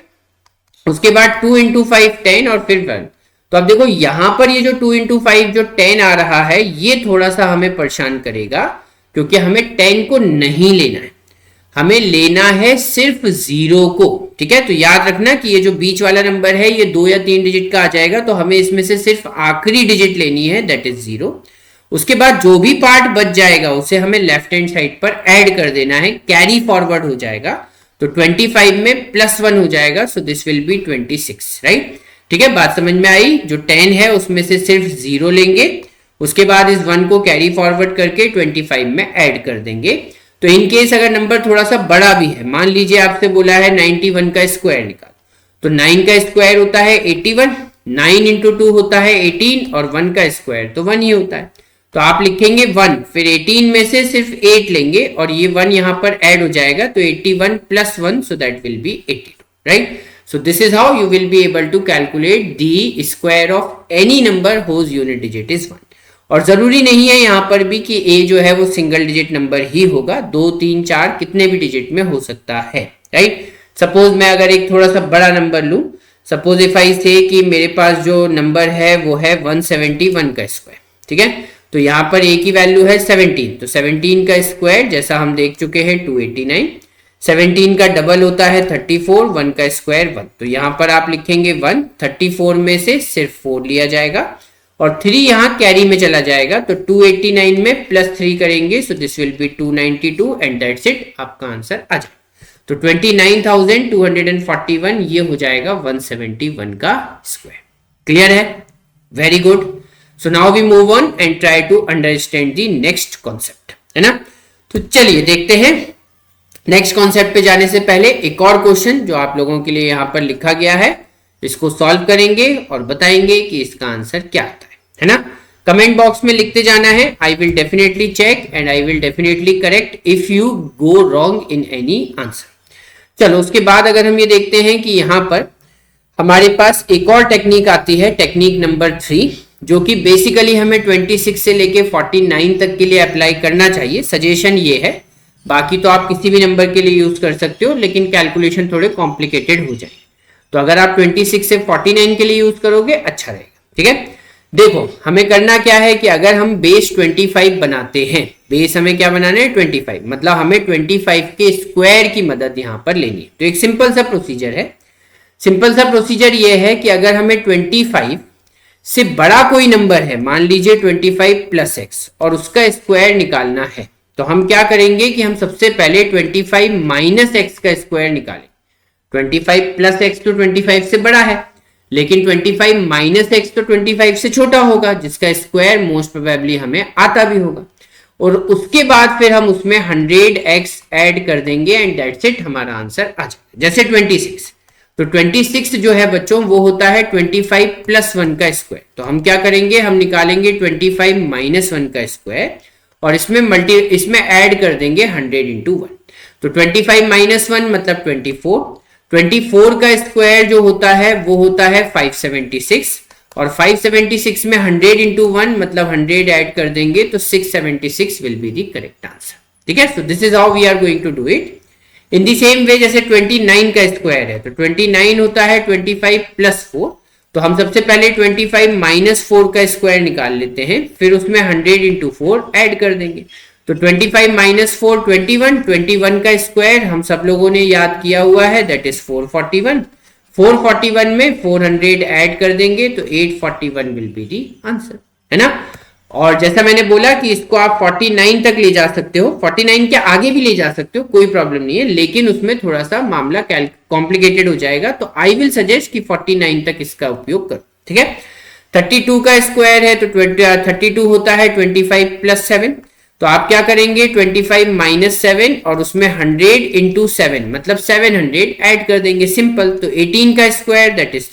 उसके बाद 2 इंटू 5 10 और फिर 1। तो अब देखो यहां पर ये जो 2 इंटू 5 जो 10 आ रहा है ये थोड़ा सा हमें परेशान करेगा क्योंकि हमें 10 को नहीं लेना है, हमें लेना है सिर्फ 0 को। ठीक है, तो याद रखना कि ये जो बीच वाला नंबर है ये 2 या 3 डिजिट का आ जाएगा, तो हमें इसमें से सिर्फ आखिरी डिजिट लेनी है दैट इज 0। उसके बाद जो भी पार्ट बच जाएगा उसे हमें लेफ्ट हैंड साइड पर ऐड कर देना है, कैरी फॉरवर्ड हो जाएगा, तो 25 में +1 हो जाएगा, सो दिस विल बी 26 राइट। ठीक है, बात समझ में आई। जो 10 है उसमें से सिर्फ 0 लेंगे, उसके बाद इस 1 को कैरी फॉरवर्ड करके 25 में ऐड कर देंगे। तो इन केस अगर नंबर थोड़ा सा बड़ा भी है, मान लीजिए आपसे बोला है 91 का स्क्वायर निकाल, तो 9 का स्क्वायर होता है 81, 9 इंटू 2 होता है 18 और 1 का स्क्वायर तो 1 ही होता है, तो आप लिखेंगे 1, फिर 18 में से सिर्फ 8 लेंगे और ये 1 यहाँ पर ऐड हो जाएगा, तो 81 plus 1, so that will B 82, right. So this is how you will be able to calculate the square of any number whose unit digit is 1. और जरूरी नहीं है यहाँ पर भी कि a जो है वो सिंगल डिजिट नंबर ही होगा, 2, 3, 4 कितने भी डिजिट में हो सकता है, राइट। सपोज मैं अगर एक थोड़ा सा बड़ा नंबर लूं, सपोज इफ आई से कि मेरे पास जो नंबर है वो है 171 का स्क्वायर, ठीक है। तो यहाँ पर a की वैल्यू है 17, तो 17 का स्क्वायर जैसा हम देख चुके हैं 289, 17 का डबल होता है 34, 1 का स्क्वायर 1, तो यहाँ पर आप लिखेंगे 1, 34 में से सिर्फ 4 लिया जाएगा और 3 यहाँ कैरी में चला जाएगा, तो 289 में प्लस 3 करेंगे, so this will be 292 and that's it, आपका आंसर आ जाएगा। तो 29,241 ये हो जाएगा 171 का स्क्वायर। क्लियर है? Very good. So now we move on and try to understand the next concept, है ना। तो चलिए देखते हैं। नेक्स्ट कॉन्सेप्ट पे जाने से पहले एक और क्वेश्चन जो आप लोगों के लिए यहाँ पर लिखा गया है, इसको सॉल्व करेंगे और बताएंगे कि इसका आंसर क्या आता है ना। कमेंट बॉक्स में लिखते जाना है, I will definitely check and I will definitely correct if you go wrong in any answer. चलो उसके बाद अगर हम ये देखते हैं कि यहाँ पर हमारे पास एक और टेक्निक आती है, टेक्निक नंबर 3, जो कि बेसिकली हमें 26 से लेके 49 तक के लिए अप्लाई करना चाहिए। सजेशन ये है, बाकी तो आप किसी भी नंबर के लिए यूज कर सकते हो, लेकिन कैलकुलेशन थोड़े कॉम्प्लिकेटेड हो जाएंगे। तो अगर आप 26 से 49 के लिए यूज करोगे अच्छा रहेगा, ठीक है। देखो हमें करना क्या है कि अगर हम बेस 25 बनाते हैं, बेस हमें क्या बनाना है 25, मतलब हमें 25 के स्क्वायर की मदद यहां पर लेनी है। तो एक सिंपल सा प्रोसीजर है। सिंपल सा प्रोसीजर ये है कि अगर हमें 25 से बड़ा कोई नंबर है, मान लीजिए 25 प्लस एक्स, और उसका स्क्वायर निकालना है, तो हम क्या करेंगे कि हम सबसे पहले 25 माइनस एक्स का स्क्वायर निकालें। 25 प्लस एक्स तो 25 से बड़ा है, लेकिन 25 माइनस एक्स तो 25 से छोटा होगा, जिसका स्क्वायर मोस्ट प्रोबेबली हमें आता भी होगा। और उसके बाद फिर हम उसमें 100x ऐड कर देंगे एंड दैट्स इट, हमारा आंसर आ जाएगा। जैसे 26, तो 26 जो है बच्चों वो होता है 25 प्लस 1 का स्क्वायर। तो हम क्या करेंगे, हम निकालेंगे 25 माइनस 1 का स्क्वायर और इसमें ऐड कर देंगे 100 इंटू 1। तो 25 माइनस 1 मतलब 24 का स्क्वायर जो होता है वो होता है 576, और 576 में 100 इंटू 1 मतलब 100 ऐड कर देंगे तो 676 will be the correct answer, ठीक है। So this is how we are going to do it. In the same way जैसे 29 का स्क्वायर है, तो 29 होता है 25 प्लस 4, तो हम सबसे पहले 25 माइनस 4 का स्क्वायर निकाल लेते हैं, फिर उसमें 100 इंटू 4 ऐड कर देंगे। तो 25 माइनस 4 21 का स्क्वायर हम सब लोगों ने याद किया हुआ है, दैट इज 441 में 400 ऐड कर देंगे तो 841 विल बी दी आंसर, है ना। और जैसा मैंने बोला कि इसको आप 49 तक ले जा सकते हो, 49 के आगे भी ले जा सकते हो, कोई प्रॉब्लम नहीं है, लेकिन उसमें थोड़ा सा मामला कॉम्प्लिकेटेड हो जाएगा। तो आई विल सजेस्ट कि 49 तक इसका उपयोग करो, ठीक है। 32 का स्क्वायर है तो 32 होता है 25 प्लस 7, तो आप क्या करेंगे 25 माइनस 7 और उसमें 100 इंटू 7 मतलब 700 ऐड कर देंगे, सिंपल। तो 18 का स्क्वायर दैट इज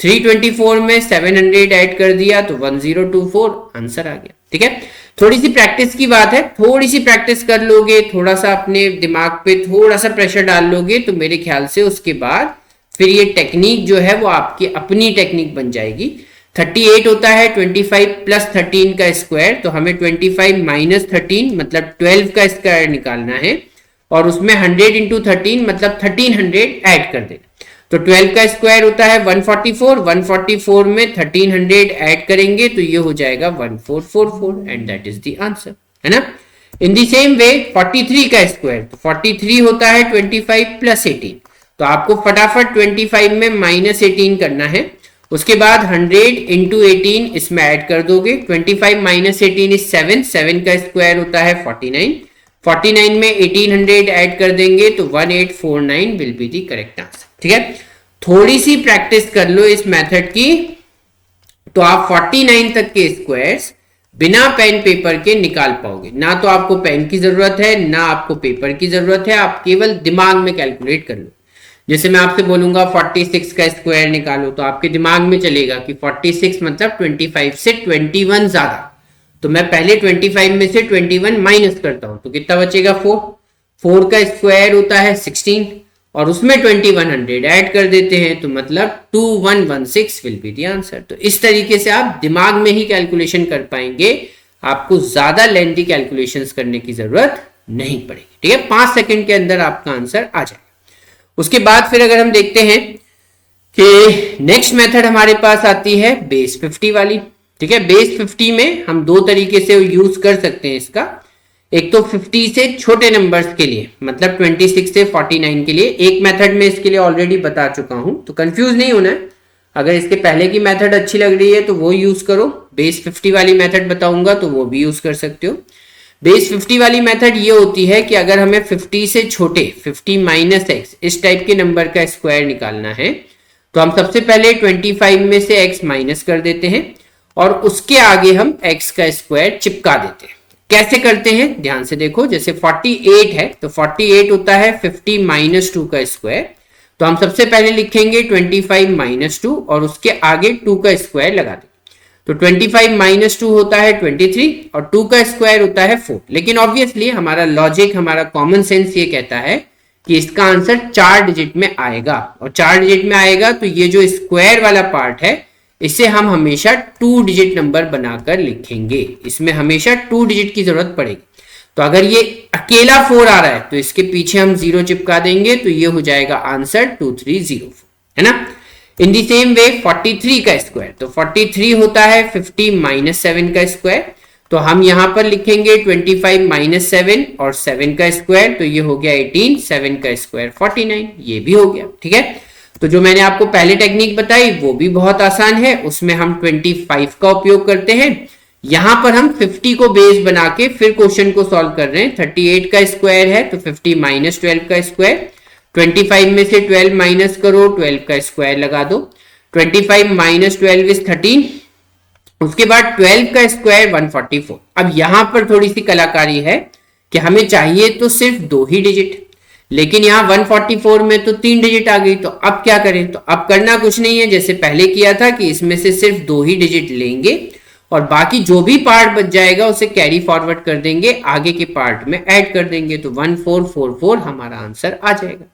324 में 700 ऐड कर दिया तो 1024, आंसर आ गया, ठीक है। थोड़ी सी प्रैक्टिस की बात है, थोड़ी सी प्रैक्टिस कर लोगे, थोड़ा सा अपने दिमाग पे थोड़ा सा प्रेशर डाल लोगे, तो मेरे ख्याल से उसके बाद फिर ये टेक्निक जो है वो आपकी अपनी टेक्निक बन जाएगी। 38 होता है 25 प्लस 13 का स्क्वायर, तो हमें 25 माइनस 13 मतलब 12 का स्क्वायर निकालना है और उसमें 100 इंटू 13 मतलब 1300 ऐड कर देना। तो 12 का स्क्वायर होता है 144 में 1300 ऐड करेंगे तो ये हो जाएगा 1444 and that is the answer, है ना। इन द सेम वे 43 का स्क्वायर, तो 43 होता है 25 प्लस 18, तो आपको फटाफट 25 में माइनस 18 करना है, उसके बाद 100 इंटू 18 इसमें ऐड कर दोगे। 25 माइनस 18 इज 7 का स्क्वायर होता है 49 में 1800 ऐड कर देंगे तो 1849 will be the correct answer, ठीक है। थोड़ी सी प्रैक्टिस कर लो इस मेथड की तो आप 49 तक के स्क्वायर्स बिना पेन पेपर के निकाल पाओगे। ना तो आपको पेन की जरूरत है ना आपको पेपर की जरूरत है, आप केवल दिमाग में कैलकुलेट कर लो। जैसे मैं आपसे बोलूंगा 46 का स्क्वायर निकालो तो आपके दिमाग में चलेगा कि 46 मतलब 25 से 21 ज्यादा, तो मैं पहले 25 में से 21 माइनस करता हूं तो कितना बचेगा 4। 4 का स्क्वायर होता है 16 और उसमें 2100 ऐड कर देते हैं तो मतलब 2116 विल बी द आंसर। तो इस तरीके से आप दिमाग में ही कैलकुलेशन कर पाएंगे, आपको ज्यादा लेंथी कैलकुलेशंस करने की जरूरत नहीं पड़ेगी। ठीक है, 5 सेकंड के अंदर आपका आंसर आ जाएगा। उसके बाद फिर अगर हम देखते हैं कि नेक्स्ट मेथड हमारे पास आती है बेस 50 वाली। ठीक है, बेस 50 में हम दो तरीके से यूज कर सकते हैं इसका। एक तो 50 से छोटे नंबर्स के लिए, मतलब 26 से 49 के लिए एक मेथड में इसके लिए ऑलरेडी बता चुका हूं, तो कंफ्यूज नहीं होना है। अगर इसके पहले की मेथड अच्छी लग रही है तो वो यूज करो, बेस 50 वाली मेथड बताऊंगा तो वो भी यूज कर सकते हो। बेस 50 वाली मेथड ये होती है कि अगर हमें 50 से छोटे 50 माइनस x इस टाइप के नंबर का स्क्वायर निकालना है तो हम सबसे पहले 25 में से x माइनस कर देते हैं और उसके आगे हम x का स्क्वायर चिपका देते हैं। कैसे करते हैं ध्यान से देखो, जैसे 48 है तो 48 होता है 50 माइनस 2 का स्क्वायर, तो हम सबसे पहले लिखेंगे 25 माइनस 2 और उसके आगे 2 का स्क्वायर लगा दें। तो 25 माइनस 2 होता है 23 और 2 का स्क्वायर होता है 4। लेकिन ऑब्वियसली हमारा लॉजिक, हमारा कॉमन सेंस ये कहता है कि इसका आंसर 4 डिजिट में आएगा, और 4 डिजिट में आएगा तो ये जो स्क्वायर वाला पार्ट है इसे हम हमेशा 2 डिजिट नंबर बनाकर लिखेंगे। इसमें हमेशा 2 डिजिट की जरूरत पड़ेगी। तो अगर ये अकेला 4 आ रहा है तो इसके पीछे हम 0 चिपका देंगे तो ये हो जाएगा आंसर 2304, है ना। इन दी सेम वे 43 का स्क्वायर, तो 43 होता है 50 माइनस 7 का स्क्वायर, तो हम यहां पर लिखेंगे 25 माइनस 7 और 7 का स्क्वायर, तो ये हो गया 18, 7 का स्क्वायर 49, ये भी हो गया। ठीक है, तो जो मैंने आपको पहले टेक्निक बताई वो भी बहुत आसान है, उसमें हम 25 का उपयोग करते हैं। यहां पर हम 50 को बेस बना के फिर क्वेश्चन को सॉल्व कर रहे हैं। 38 का स्क्वायर है तो 50 माइनस 12 का स्क्वायर, 25 में से 12 माइनस करो, 12 का स्क्वायर लगा दो, 25 माइनस 12 इज 13, उसके बाद 12 का स्क्वायर 144। अब यहां पर थोड़ी सी कलाकारी है कि हमें चाहिए तो सिर्फ 2 ही डिजिट, लेकिन यहाँ 144 में तो 3 डिजिट आ गई, तो अब क्या करें। तो अब करना कुछ नहीं है, जैसे पहले किया था कि इसमें से सिर्फ 2 ही डिजिट लेंगे और बाकी जो भी पार्ट बच जाएगा उसे कैरी फॉरवर्ड कर देंगे, आगे के पार्ट में ऐड कर देंगे, तो 1444 हमारा आंसर आ जाएगा।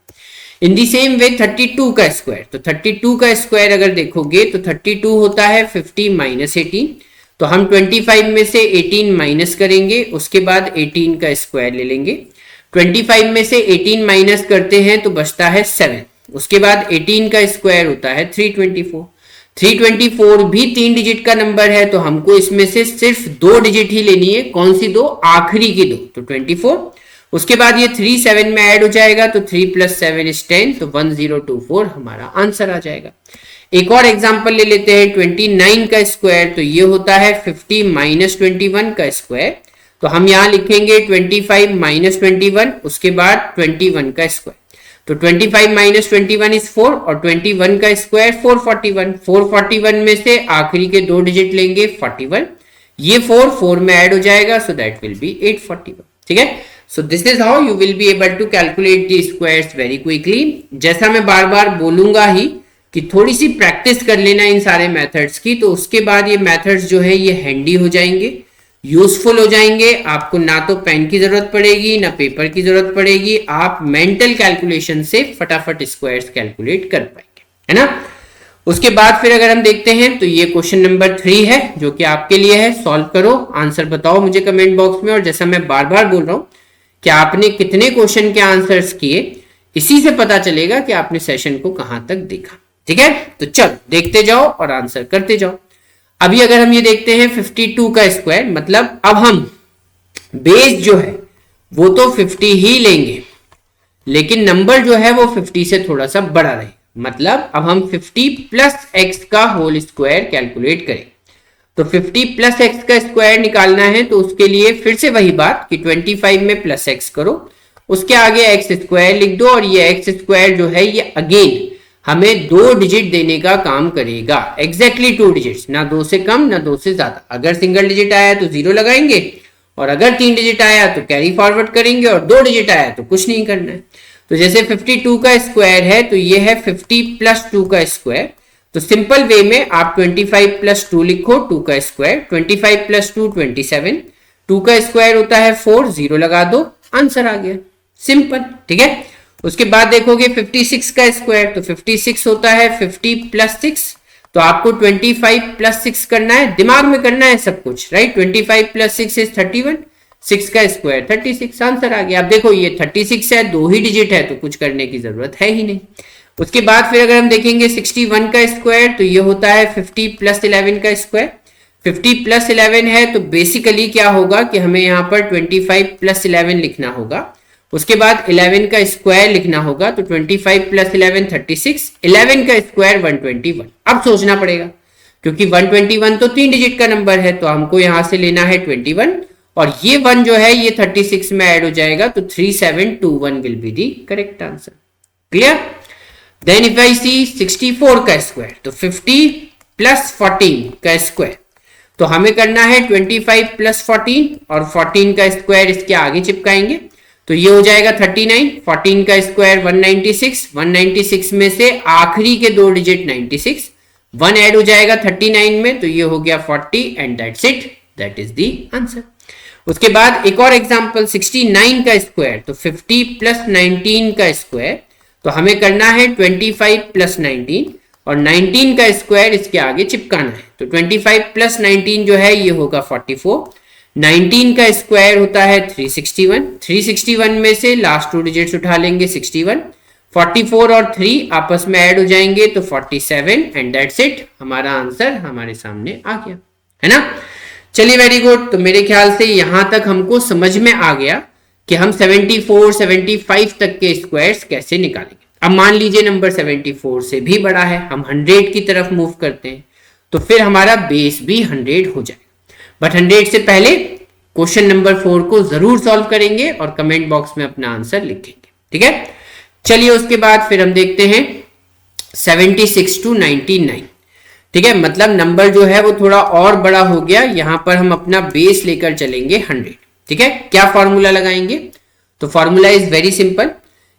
इन दी सेम वे 32 का स्क्वायर, तो 32 का स्क्वायर अगर देखोगे तो 32 होता है 50 माइनस 18, तो हम 25 में से 18 माइनस करेंगे, उसके बाद 18 का स्क्वायर ले लेंगे। 25 में से 18 माइनस करते हैं तो बचता है 7, उसके बाद 18 का स्क्वायर होता है 324। 324 भी 3 डिजिट का नंबर है, तो हमको इसमें से सिर्फ 2 डिजिट ही लेनी है। कौन सी 2? आखिरी की 2, तो 24। उसके बाद ये 3 7 में ऐड हो जाएगा, तो 3 प्लस 7 इज 10, तो 1024 हमारा आंसर आ जाएगा। एक और एग्जांपल ले लेते हैं 29 का स्क्वायर, तो ये होता है 50 माइनस 21 का स्क्वायर, तो हम यहां लिखेंगे 25 माइनस 21, उसके बाद 21 का स्क्वायर, तो 25 माइनस 21 इज 4 और 21 का स्क्वायर 441। 441 में से आखिरी के 2 डिजिट लेंगे 41, ये 4 में ऐड हो जाएगा, सो दैट विल बी 841। ठीक है, so this is how you will be able to calculate the squares very quickly. जैसा मैं बार बार बोलूंगा ही कि थोड़ी सी प्रैक्टिस कर लेना इन सारे मेथड्स की, तो उसके बाद ये मेथड्स जो है ये हैंडी हो जाएंगे, यूजफुल हो जाएंगे। आपको ना तो पेन की जरूरत पड़ेगी ना पेपर की जरूरत पड़ेगी, आप मेंटल कैलकुलेशन से फटाफट स्क्वायर्स कैलकुलेट कर पाएंगे, है ना। उसके बाद फिर अगर हम देखते हैं तो ये क्वेश्चन नंबर 3 है जो कि आपके लिए है। सॉल्व करो, आंसर बताओ मुझे कमेंट बॉक्स में, और जैसा मैं बार बार बोल रहा हूं कि आपने कितने क्वेश्चन के आंसर्स किए, इसी से पता चलेगा कि आपने सेशन को कहां तक देखा। ठीक है, तो चलो देखते जाओ और आंसर करते जाओ। अभी अगर हम ये देखते हैं 52 का स्क्वायर, मतलब अब हम बेस जो है वो तो 50 ही लेंगे, लेकिन नंबर जो है वो 50 से थोड़ा सा बड़ा रहे, मतलब अब हम 50 प्लस एक्स का होल स्क्वायर कैलकुलेट करें। तो 50 प्लस एक्स का स्क्वायर निकालना है, तो उसके लिए फिर से वही बात कि 25 में प्लस एक्स करो, उसके आगे एक्स स्क्वायर लिख दो, और ये एक्स स्क्वायर जो है ये अगेन हमें 2 डिजिट देने का काम करेगा, एग्जैक्टली 2 डिजिट्स, ना 2 से कम ना 2 से ज्यादा। अगर सिंगल डिजिट आया तो 0 लगाएंगे, और अगर 3 डिजिट आया तो कैरी फॉरवर्ड करेंगे, और 2 डिजिट आया तो कुछ नहीं करना है। तो जैसे 52 का स्क्वायर है तो ये है 50 प्लस 2 का स्क्वायर, तो सिंपल वे में आप 25 प्लस 2 लिखो, 2 का स्क्वायर, 25 प्लस 2 27, 2 का स्क्वायर होता है 4, 0 लगा दो, आंसर आ गया, सिंपल। ठीक है, उसके बाद देखोगे 56 का स्क्वायर, तो 56 होता है 50 प्लस 6, तो आपको 25 प्लस 6 करना है, दिमाग में करना है सब कुछ, राइट। 25 प्लस 6 इज 31, 6 का स्क्वायर 36, आंसर आ गया। अब देखो ये 36 है, 2 ही डिजिट है, तो कुछ करने की जरूरत है ही नहीं। उसके बाद फिर अगर हम देखेंगे 61 का स्क्वायर, तो ये होता है 50 प्लस 11 का स्क्वायर, 50 प्लस 11 है, तो बेसिकली क्या होगा कि हमें यहाँ पर 25 प्लस 11 लिखना होगा, उसके बाद 11 का स्क्वायर लिखना होगा, तो 25 प्लस 11 36, 11 का स्क्वायर 121। अब सोचना पड़ेगा क्योंकि 121 तो 3 डिजिट का नंबर है, तो हमको यहां से लेना है 21, और ये 1 जो है ये 36 में ऐड हो जाएगा, तो 3721 will be the correct answer. Clear? Then if I see 64 का स्क्वायर, तो 50 प्लस 14 का स्क्वायर, तो हमें करना है 25 प्लस 14 और 14 का स्क्वायर इसके आगे चिपकाएंगे, तो ये हो जाएगा 39, 14 का स्क्वायर 196, 196 में से आखिरी के 2 डिजिट 96, 1 ऐड हो जाएगा 39 में, तो ये हो गया 40 and that's it, that is the answer. उसके बाद एक और एग्जांपल 69 का स्क्वायर, तो 50 प्लस 19 का स्क्वायर, तो हमें करना है 25 प्लस 19 और 19 का स्क्वायर इसके आगे चिपकाना है, तो 25 प्लस 19 जो है ये होगा 44, 19 का स्क्वायर होता है 361, 361 में से लास्ट 2 डिजिट्स उठा लेंगे 61, 44 और 3 आपस में ऐड हो जाएंगे तो 47 एंड दैट्स इट, हमारा आंसर हमारे सामने आ गया, है ना। चलिए वेरी गुड, तो मेरे ख्याल से यहां तक हमको समझ में आ गया कि हम 74, 75 तक के स्क्वायर्स कैसे निकालेंगे। अब मान लीजिए नंबर 74 से भी बड़ा है, हम 100 की तरफ मूव करते हैं, तो फिर हमारा बेस भी 100 हो जाएगा, बट 100 से पहले क्वेश्चन नंबर 4 को जरूर सॉल्व करेंगे और कमेंट बॉक्स में अपना आंसर लिखेंगे। ठीक है, चलिए उसके बाद फिर हम देखते हैं 76 टू 99। ठीक है, मतलब नंबर जो है वो थोड़ा और बड़ा हो गया, यहां पर हम अपना बेस लेकर चलेंगे 100। ठीक है, क्या फॉर्मूला लगाएंगे? तो फॉर्मूला इज वेरी सिंपल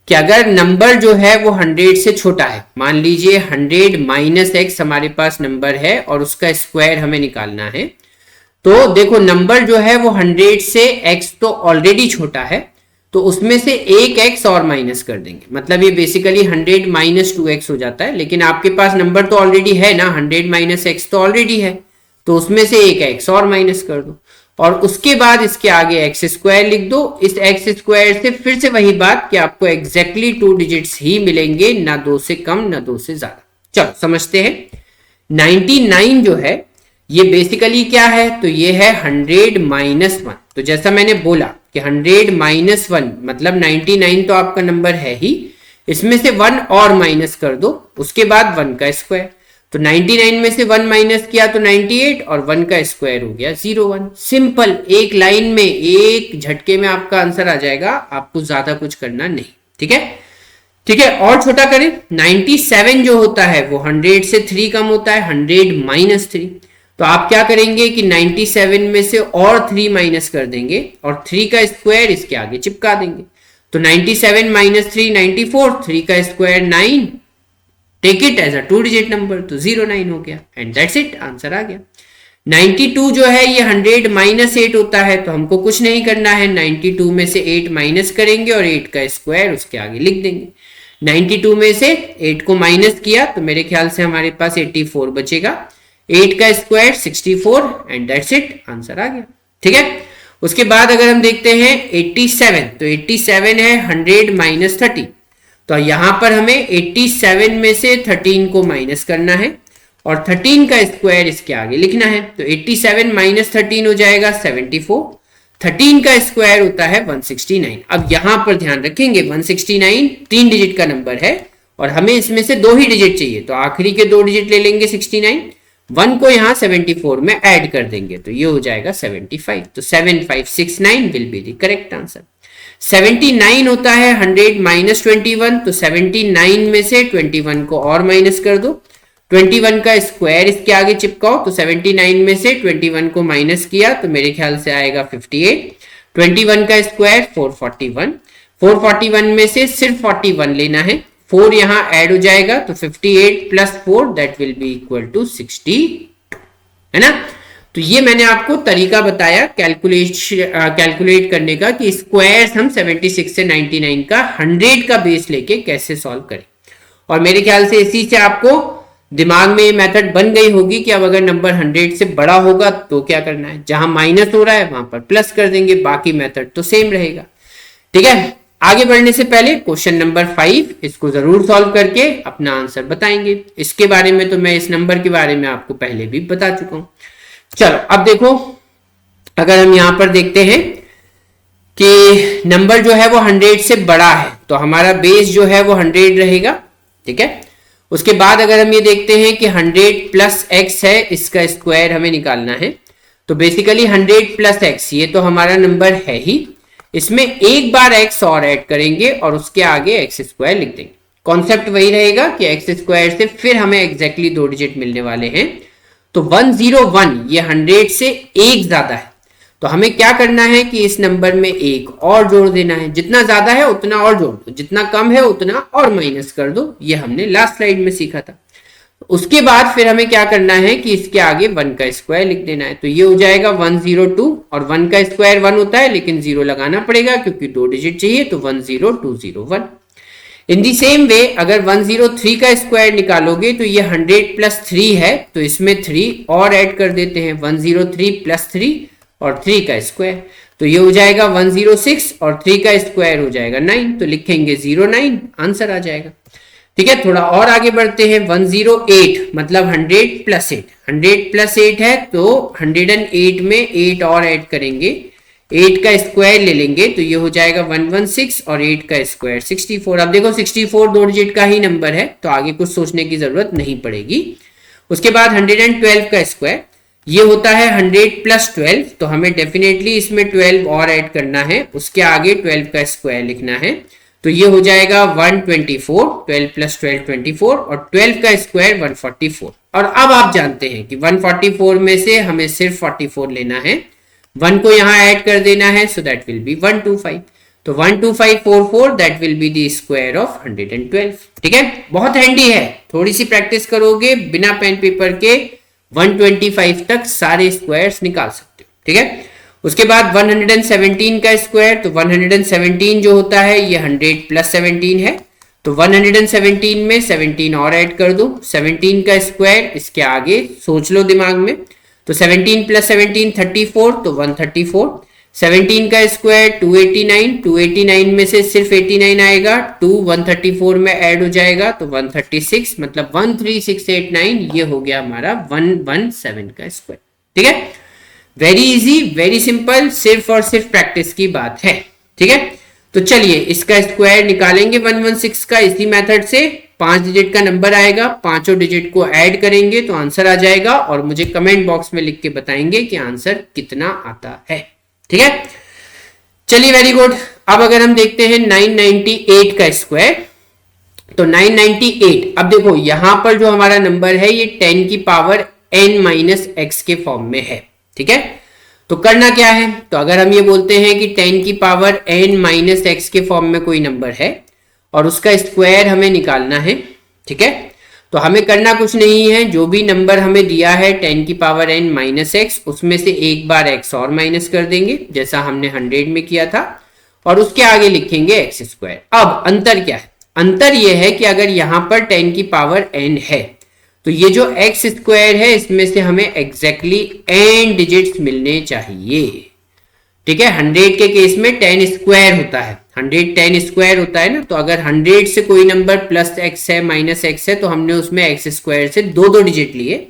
कि अगर नंबर जो है वो 100 से छोटा है, मान लीजिए 100 माइनस एक्स हमारे पास नंबर है और उसका स्क्वायर हमें निकालना है, तो देखो नंबर जो है वो 100 से x तो ऑलरेडी छोटा है, तो उसमें से एक x और माइनस कर देंगे, मतलब ये बेसिकली 100 माइनस 2x हो जाता है, लेकिन आपके पास नंबर तो ऑलरेडी है ना, 100 माइनस x तो ऑलरेडी है, तो उसमें से एक x और माइनस कर दो और उसके बाद इसके आगे एक्स स्क्वायर लिख दो। इस एक्स स्क्वायर से फिर से वही बात कि आपको एग्जैक्टली 2 डिजिट्स ही मिलेंगे, ना 2 से कम ना 2 से ज्यादा। चलो समझते हैं, 99 जो है ये बेसिकली क्या है, तो ये है 100 माइनस 1। तो जैसा मैंने बोला कि 100 माइनस 1 मतलब 99 तो आपका नंबर है ही, इसमें से 1 और माइनस कर दो, उसके बाद 1 का स्क्वायर, तो 99 में से 1 माइनस किया तो 98 और 1 का स्क्वायर हो गया 01। सिंपल, एक लाइन में एक झटके में आपका आंसर आ जाएगा, आपको ज्यादा कुछ करना नहीं। ठीक है, ठीक है, और छोटा करें, 97 जो होता है वो 100 से 3 कम होता है, 100 माइनस 3, तो आप क्या करेंगे कि 97 में से और 3 माइनस कर देंगे और 3 का स्क्वायर इसके आगे चिपका देंगे, तो 97 माइनस 3 94, 3 का square 9, take it as a 2 digit number, तो 09 हो गया एंड दैट्स इट, आंसर आ गया। 92 जो है ये 100 माइनस 8 होता है, तो हमको कुछ नहीं करना है, 92 में से 8 माइनस करेंगे और 8 का स्क्वायर उसके आगे लिख देंगे। 92 में से 8 को माइनस किया तो मेरे ख्याल से हमारे पास 84 बचेगा, 8 का square 64 and that's it, answer आ गया। ठीक है, उसके बाद अगर हम देखते हैं 87, तो 87 है 100 माइनस 30, तो यहां पर हमें 87 में से 13 को माइनस करना है और 13 का स्क्वायर इसके आगे लिखना है, तो 87 माइनस 13 हो जाएगा 74, 13 का स्क्वायर होता है 169। अब यहां पर ध्यान रखेंगे 169 3 डिजिट का नंबर है और हमें इसमें से 2 ही डिजिट चाहिए, तो आखिरी के 2 डिजिट ले लेंगे 69, 1 को यहां 74 में ऐड कर देंगे तो ये हो जाएगा 75, तो 7569 will be the correct answer. 79 होता है 100 माइनस 21, तो 79 में से 21 को और माइनस कर दो, 21 का स्क्वायर इसके आगे चिपकाओ, तो 79 में से 21 को माइनस किया तो मेरे ख्याल से आएगा 58, 21 का स्क्वायर 441, 441 में से सिर्फ 41 लेना है, 4 यहाँ ऐड हो जाएगा तो 58 plus 4 that will be equal to 60, है ना। तो ये मैंने आपको तरीका बताया कैलकुलेट करने का कि स्क्वायर्स हम 76 से 99 का 100 का बेस लेके कैसे सॉल्व करें। और मेरे ख्याल से इसी से आपको दिमाग में ये मेथड बन गई होगी कि अब अगर नंबर 100 से बड़ा होगा तो क्या करना है, जहां माइनस हो रहा है वहां पर प्लस कर देंगे, बाकी मेथड तो सेम रहेगा। ठीक है, आगे बढ़ने से पहले क्वेश्चन नंबर 5 इसको जरूर सॉल्व करके अपना आंसर बताएंगे। इसके बारे में तो मैं इस नंबर के बारे में आपको पहले भी बता चुका हूं। चलो अब देखो, अगर हम यहां पर देखते हैं कि नंबर जो है वो 100 से बड़ा है तो हमारा बेस जो है वो 100 रहेगा। ठीक है, उसके बाद अगर हम ये देखते हैं कि 100 प्लस एक्स है, इसका स्क्वायर हमें निकालना है, तो बेसिकली 100 प्लस एक्स ये तो हमारा नंबर है ही, इसमें एक बार एक्स और ऐड करेंगे और उसके आगे एक्स स्क्वायर लिख देंगे। कॉन्सेप्ट वही रहेगा कि एक्स स्क्वायर से फिर हमें एग्जैक्टली 2 डिजिट मिलने वाले हैं। तो 101 ये 100 से एक ज्यादा है, तो हमें क्या करना है कि इस नंबर में एक और जोड़ देना है, जितना ज्यादा है उतना और जोड़ दो, जितना कम है उतना और माइनस कर दो, ये हमने लास्ट स्लाइड में सीखा था। उसके बाद फिर हमें क्या करना है कि इसके आगे 1 का स्क्वायर लिख देना है, तो ये हो जाएगा 102 और 1 का स्क्वायर 1 होता है लेकिन 0 लगाना पड़ेगा क्योंकि 2 डिजिट चाहिए, तो 10201। इन दी सेम वे अगर 103 का स्क्वायर निकालोगे तो ये 100 प्लस 3 है, तो इसमें 3 और ऐड कर देते हैं, 103 प्लस 3 और 3 का स्क्वायर, तो ये हो जाएगा 106 और 3 का स्क्वायर हो जाएगा 9, तो लिखेंगे 09, आंसर आ जाएगा। ठीक है, थोड़ा और आगे बढ़ते हैं, 108 मतलब 100 प्लस 8, 100 प्लस 8 है तो 108 में 8 और ऐड करेंगे, 8 का स्क्वायर ले लेंगे तो ये हो जाएगा 116 और 8 का स्क्वायर 64। अब देखो 64 2 डिजिट का ही नंबर है तो आगे कुछ सोचने की जरूरत नहीं पड़ेगी। उसके बाद 112 का स्क्वायर ये होता है 100 प्लस 12, तो हमें डेफिनेटली इसमें 12 और ऐड करना है, उसके आगे 12 का स्क्वायर लिखना है, तो ये हो जाएगा 124, 12 प्लस 12 24 और 12 का स्क्वायर 144। और अब आप जानते हैं कि 144 में से हमें सिर्फ 44 लेना है, 1 को यहां ऐड कर देना है, सो दैट विल बी 125, तो 12544 that will be the square of 112। ठीक है, बहुत हैंडी है, थोड़ी सी प्रैक्टिस करोगे बिना पेन पेपर के 125 तक सारे स्क्वायर्स निकाल सकते हो। ठीक है, उसके बाद 117 का स्क्वायर, तो 117 जो होता है ये 100 प्लस 17 है, तो 117 में 17 और ऐड कर दो, 17 का स्क्वायर इसके आगे सोच लो दिमाग में, तो 17 प्लस 17 34, तो 134, 17 का स्क्वायर 289, 289 में से सिर्फ 89 आएगा, 2 134 में ऐड हो जाएगा तो 136, मतलब 13689, ये हो गया हमारा 117 का स्क्वायर। ठीक है, वेरी इजी वेरी सिंपल, सिर्फ और सिर्फ प्रैक्टिस की बात है। ठीक है, तो चलिए इसका स्क्वायर निकालेंगे 116 का इसी मेथड से, 5 डिजिट का नंबर आएगा, पांचों डिजिट को ऐड करेंगे तो आंसर आ जाएगा और मुझे कमेंट बॉक्स में लिख के बताएंगे कि आंसर कितना आता है। ठीक है, चलिए वेरी गुड। अब अगर हम देखते हैं 998 का स्क्वायर, तो 998, अब देखो यहां पर जो हमारा नंबर है ये 10 की पावर n माइनस एक्स के फॉर्म में है। ठीक है, तो करना क्या है, तो अगर हम ये बोलते हैं कि 10 की पावर n माइनस एक्स के फॉर्म में कोई नंबर है और उसका स्क्वायर हमें निकालना है। ठीक है, तो हमें करना कुछ नहीं है, जो भी नंबर हमें दिया है 10 की पावर n माइनस एक्स, उसमें से एक बार x और माइनस कर देंगे जैसा हमने 100 में किया था, और उसके आगे लिखेंगे एक्स स्क्वायर। अब अंतर क्या है, अंतर यह है कि अगर यहां पर 10 की पावर n है तो ये जो एक्स स्क्वायर है इसमें से हमें एग्जैक्टली n डिजिट्स मिलने चाहिए। ठीक है, 100 के केस में 10 स्क्वायर होता है, 100 10 स्क्वायर होता है ना, तो अगर 100 से कोई नंबर प्लस एक्स है माइनस एक्स है तो हमने उसमें एक्स स्क्वायर से 2 डिजिट लिए।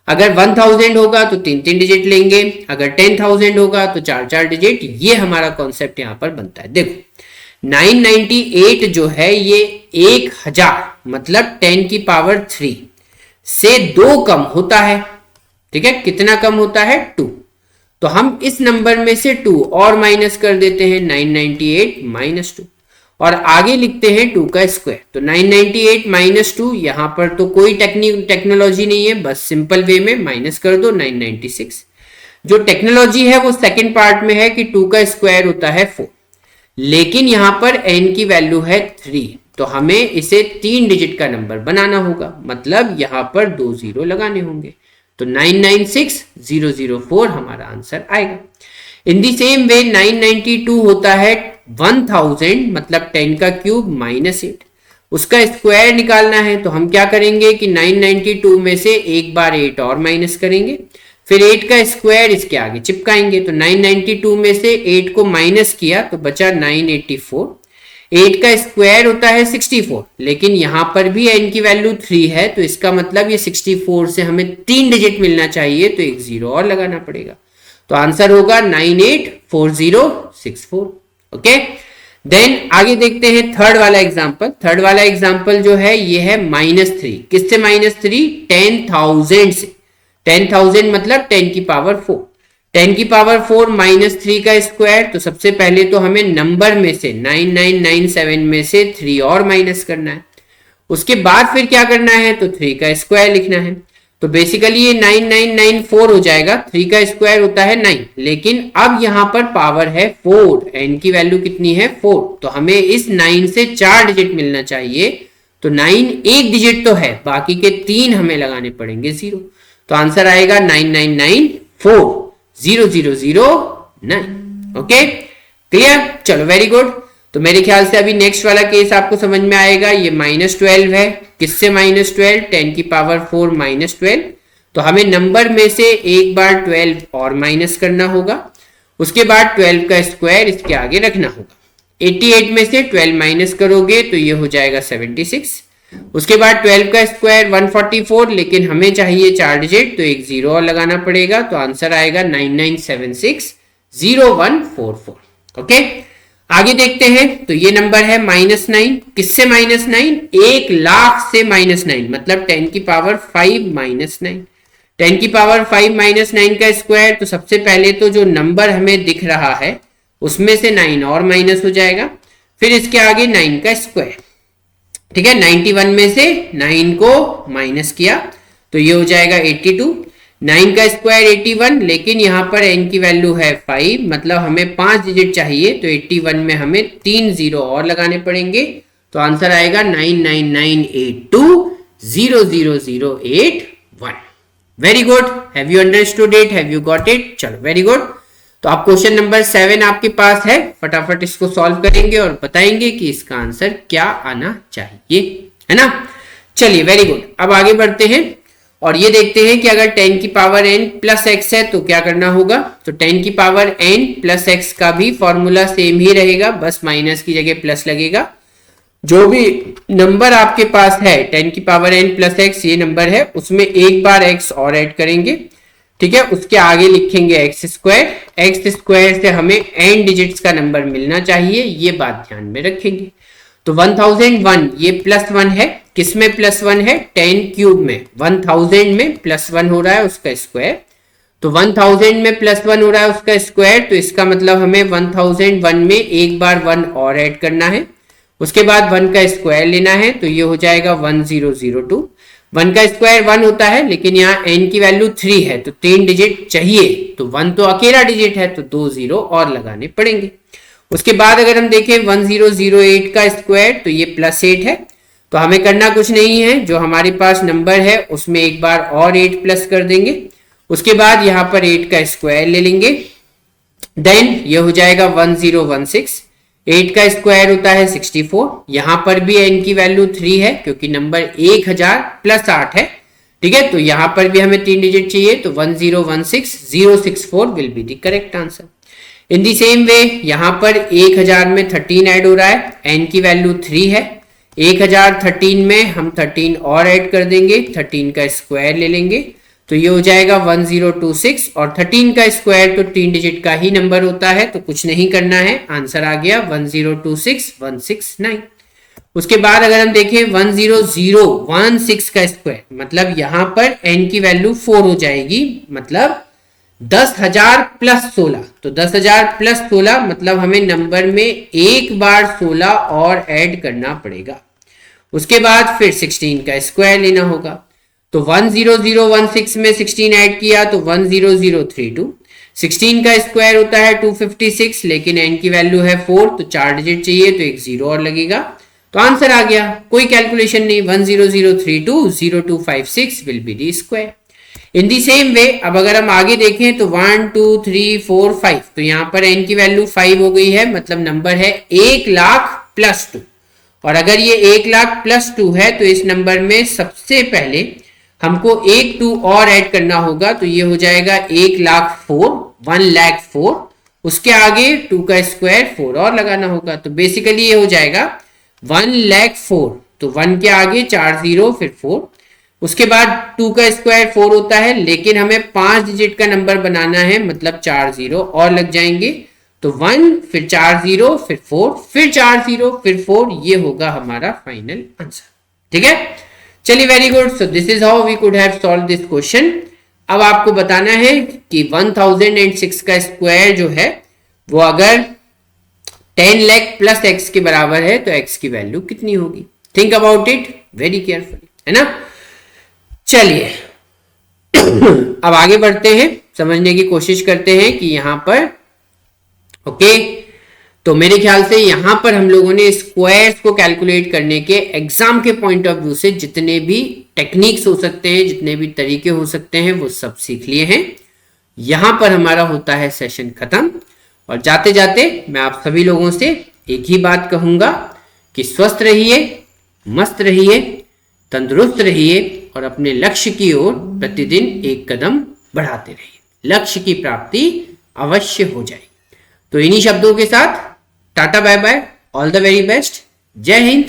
अगर 1000 होगा तो 3 डिजिट लेंगे, अगर 10,000 होगा तो 4 डिजिट। ये हमारा कॉन्सेप्ट यहां पर बनता है। देखो 998 जो है ये 1000 मतलब 10 की पावर 3 से 2 कम होता है। ठीक है, कितना कम होता है, 2, तो हम इस नंबर में से 2 और माइनस कर देते हैं, 998 माइनस 2, और आगे लिखते हैं 2 का स्क्वायर, तो 998 माइनस 2, यहां पर तो कोई टेक्नोलॉजी नहीं है, बस सिंपल वे में माइनस कर दो 996। जो टेक्नोलॉजी है वो सेकंड पार्ट में है कि 2 का स्क्वायर होता है 4, लेकिन यहां पर n की वैल्यू है 3, तो हमें इसे 3 डिजिट का नंबर बनाना होगा, मतलब यहाँ पर 2 जीरो लगाने होंगे, तो 996004 हमारा आंसर आएगा। इन दी सेम वे 992 होता है 1000, मतलब 10 का क्यूब माइनस 8, उसका स्क्वायर निकालना है। तो हम क्या करेंगे कि 992 में से एक बार 8 और माइनस करेंगे, फिर 8 का स्क्वायर इसके आगे चिपकाएंगे। तो 992 में से 8 को माइनस किया तो बचा 984। 8 का स्क्वायर होता है 64, लेकिन यहां पर भी n की वैल्यू 3 है, तो इसका मतलब ये 64 से हमें 3 डिजिट मिलना चाहिए, तो एक जीरो और लगाना पड़ेगा। तो आंसर होगा 984064। ओके, देन आगे देखते हैं थर्ड वाला एग्जांपल। थर्ड वाला एग्जांपल जो है ये है -3। किससे -3? 10,000 से। 10,000 मतलब 10 की पावर 4। 10 की पावर 4 -3 का स्क्वायर, तो सबसे पहले तो हमें नंबर में से 9997 में से 3 और माइनस करना है। उसके बाद फिर क्या करना है, तो 3 का स्क्वायर लिखना है। तो बेसिकली ये 9994 हो जाएगा। 3 का स्क्वायर होता है 9, लेकिन अब यहां पर पावर है 4, n की वैल्यू कितनी है 4, तो हमें इस 9 से 4 डिजिट मिलना चाहिए। तो 9 एक डिजिट तो है, बाकी के 3 हमें लगाने पड़ेंगे 0। तो आंसर आएगा 99940009। Okay, clear? चलो वेरी गुड। तो मेरे ख्याल से अभी नेक्स्ट वाला केस आपको समझ में आएगा। ये -12 है। किससे -12? 10 की पावर 4 -12। तो हमें नंबर में से एक बार 12 और माइनस करना होगा, उसके बाद 12 का स्क्वायर इसके आगे रखना होगा। 88 में से 12 माइनस करोगे तो ये हो जाएगा 76। उसके बाद 12 का स्क्वायर 144, लेकिन हमें चाहिए 4 डिजिट, तो एक जीरो और लगाना पड़ेगा। तो आंसर आएगा 99760144। ओके, आगे देखते हैं। तो ये नंबर है -9। किससे -9? 1 लाख से -9, मतलब 10 की पावर 5 -9। 10 की पावर 5 -9 का स्क्वायर, तो सबसे पहले तो जो नंबर हमें दिख रहा है उसमें से 9 और माइनस हो जाएगा, फिर इसके आगे 9 का स्क्वायर। ठीक है, 91 में से 9 को माइनस किया तो ये हो जाएगा 82। 9 का स्क्वायर 81, लेकिन यहाँ पर n की वैल्यू है 5, मतलब हमें 5 डिजिट चाहिए, तो 81 में हमें 3 जीरो और लगाने पड़ेंगे। तो आंसर आएगा 9998200081। Very good. Have you understood it? Have you got it? चलो वेरी गुड। तो आप क्वेश्चन नंबर 7 आपके पास है, फटाफट इसको सॉल्व करेंगे और बताएंगे कि इसका आंसर क्या आना चाहिए, है ना? चलिए वेरी गुड। अब आगे बढ़ते हैं और ये देखते हैं कि अगर 10 की पावर n प्लस x है तो क्या करना होगा। तो 10 की पावर n प्लस x का भी फॉर्मूला सेम ही रहेगा, बस माइनस की जगह प्लस लगेगा। जो भी नंबर आपके पास है 10 की पावर n प्लस x ये नंबर है, उसमें एक बार x और ऐड करेंगे। ठीक है, उसके आगे लिखेंगे एक्स स्क्वायर। एक्स स्क्वायर से हमें n डिजिट्स का नंबर मिलना चाहिए, ये बात ध्यान में रखेंगे। तो 1001 ये +1 है। किसमें +1 है? 10 क्यूब में। 1000 में +1 हो रहा है उसका स्क्वायर, तो 1000 में +1 हो रहा है उसका स्क्वायर, तो इसका मतलब हमें 1001 में एक बार 1 और ऐड करना है, उसके बाद 1 का स्क्वायर लेना है, तो ये हो जाएगा 1002। 1 का स्क्वायर 1 होता है, लेकिन यहाँ n की वैल्यू 3 है, तो 3 डिजिट चाहिए, तो 1 तो अकेला डिजिट है, तो 2 जीरो और लगाने पड़ेंगे। उसके बाद अगर हम देखें 1008 का स्क्वायर, तो ये +8 है, तो हमें करना कुछ नहीं है, जो हमारे पास नंबर है उसमें एक बार और 8 प्लस कर देंगे, उसके बाद यहाँ पर 8 का स्क्वायर ले लेंगे, देन ये हो जाएगा 1016। 8 का स्क्वायर होता है 64। यहां पर भी n की वैल्यू 3 है क्योंकि नंबर 1000 + 8 है। ठीक है, तो यहां पर भी हमें 3 डिजिट चाहिए, तो 1016064 will be the correct answer. In the same वे यहां पर 1000 में 13 ऐड हो रहा है, n की वैल्यू 3 है। 1013 में हम 13 और ऐड कर देंगे, 13 का स्क्वायर ले लेंगे, तो ये हो जाएगा 1026, और 13 का स्क्वायर तो 3 डिजिट का ही नंबर होता है, तो कुछ नहीं करना है, आंसर आ गया 1026169। उसके बाद अगर हम देखें 10016 का स्क्वायर, मतलब यहां पर n की वैल्यू 4 हो जाएगी, मतलब 10,000 + 16, तो 10,000 + 16 मतलब हमें नंबर में एक बार 16 और ऐड करना पड़ेगा। उसके बाद फिर 16 का स्क्वायर लेना होगा, तो 10016 में 16 ऐड किया तो 10032। 16 का स्क्वायर होता है 256, लेकिन n की वैल्यू है 4, तो 4 डिजिट चाहिए, तो एक जीरो और लगेगा। तो आंसर आ गया, कोई कैलकुलेशन नहीं, 100320256 will be the square. In the same way अब अगर हम आगे देखें तो 1 2 3 4 5, तो यहां पर n की वैल्यू 5 हो गई है, मतलब नंबर है 1 लाख प्लस 2। और अगर ये 1 लाख प्लस 2 है तो इस नंबर में सबसे पहले हमको एक 2 और ऐड करना होगा, तो ये हो जाएगा 1 लाख 4, 1 लाख 4, उसके आगे 2 का स्क्वायर 4 और लगाना होगा, तो बेसिकली ये हो जाएगा 1 लाख 4, तो 1 के आगे 4 0 फिर 4, उसके बाद 2 का स्क्वायर 4 होता है, लेकिन हमें 5 डिजिट का नंबर बनाना है, मतलब 4 0 और लग जाएंगे, तो 1 फिर 4 0 फिर 4 फिर 4 0 फिर 4, ये होगा हमारा फाइनल आंसर। ठीक है, चलिए very good. So this is how we could have solve this question. अब आपको बताना है कि 1006 का स्क्वायर जो है वो अगर 10 लाख प्लस एक्स के बराबर है तो एक्स की वैल्यू कितनी होगी। Think about it very carefully, है ना। चलिए अब आगे बढ़ते हैं, समझने की कोशिश करते हैं कि यहां पर ओके तो मेरे ख्याल से यहां पर हम लोगों ने स्क्वायर्स को कैलकुलेट करने के एग्जाम के पॉइंट ऑफ व्यू से जितने भी टेक्निक्स हो सकते हैं, जितने भी तरीके हो सकते हैं, वो सब सीख लिए हैं। यहां पर हमारा होता है सेशन खत्म, और जाते जाते मैं आप सभी लोगों से एक ही बात कहूंगा कि स्वस्थ रहिए, मस्त रहिए, तंदुरुस्त रहिए और अपने लक्ष्य की ओर प्रतिदिन एक कदम बढ़ाते रहिए। लक्ष्य की प्राप्ति अवश्य हो जाएगी। तो इन्हीं शब्दों के साथ tata bye bye, all the very best, जय हिंद,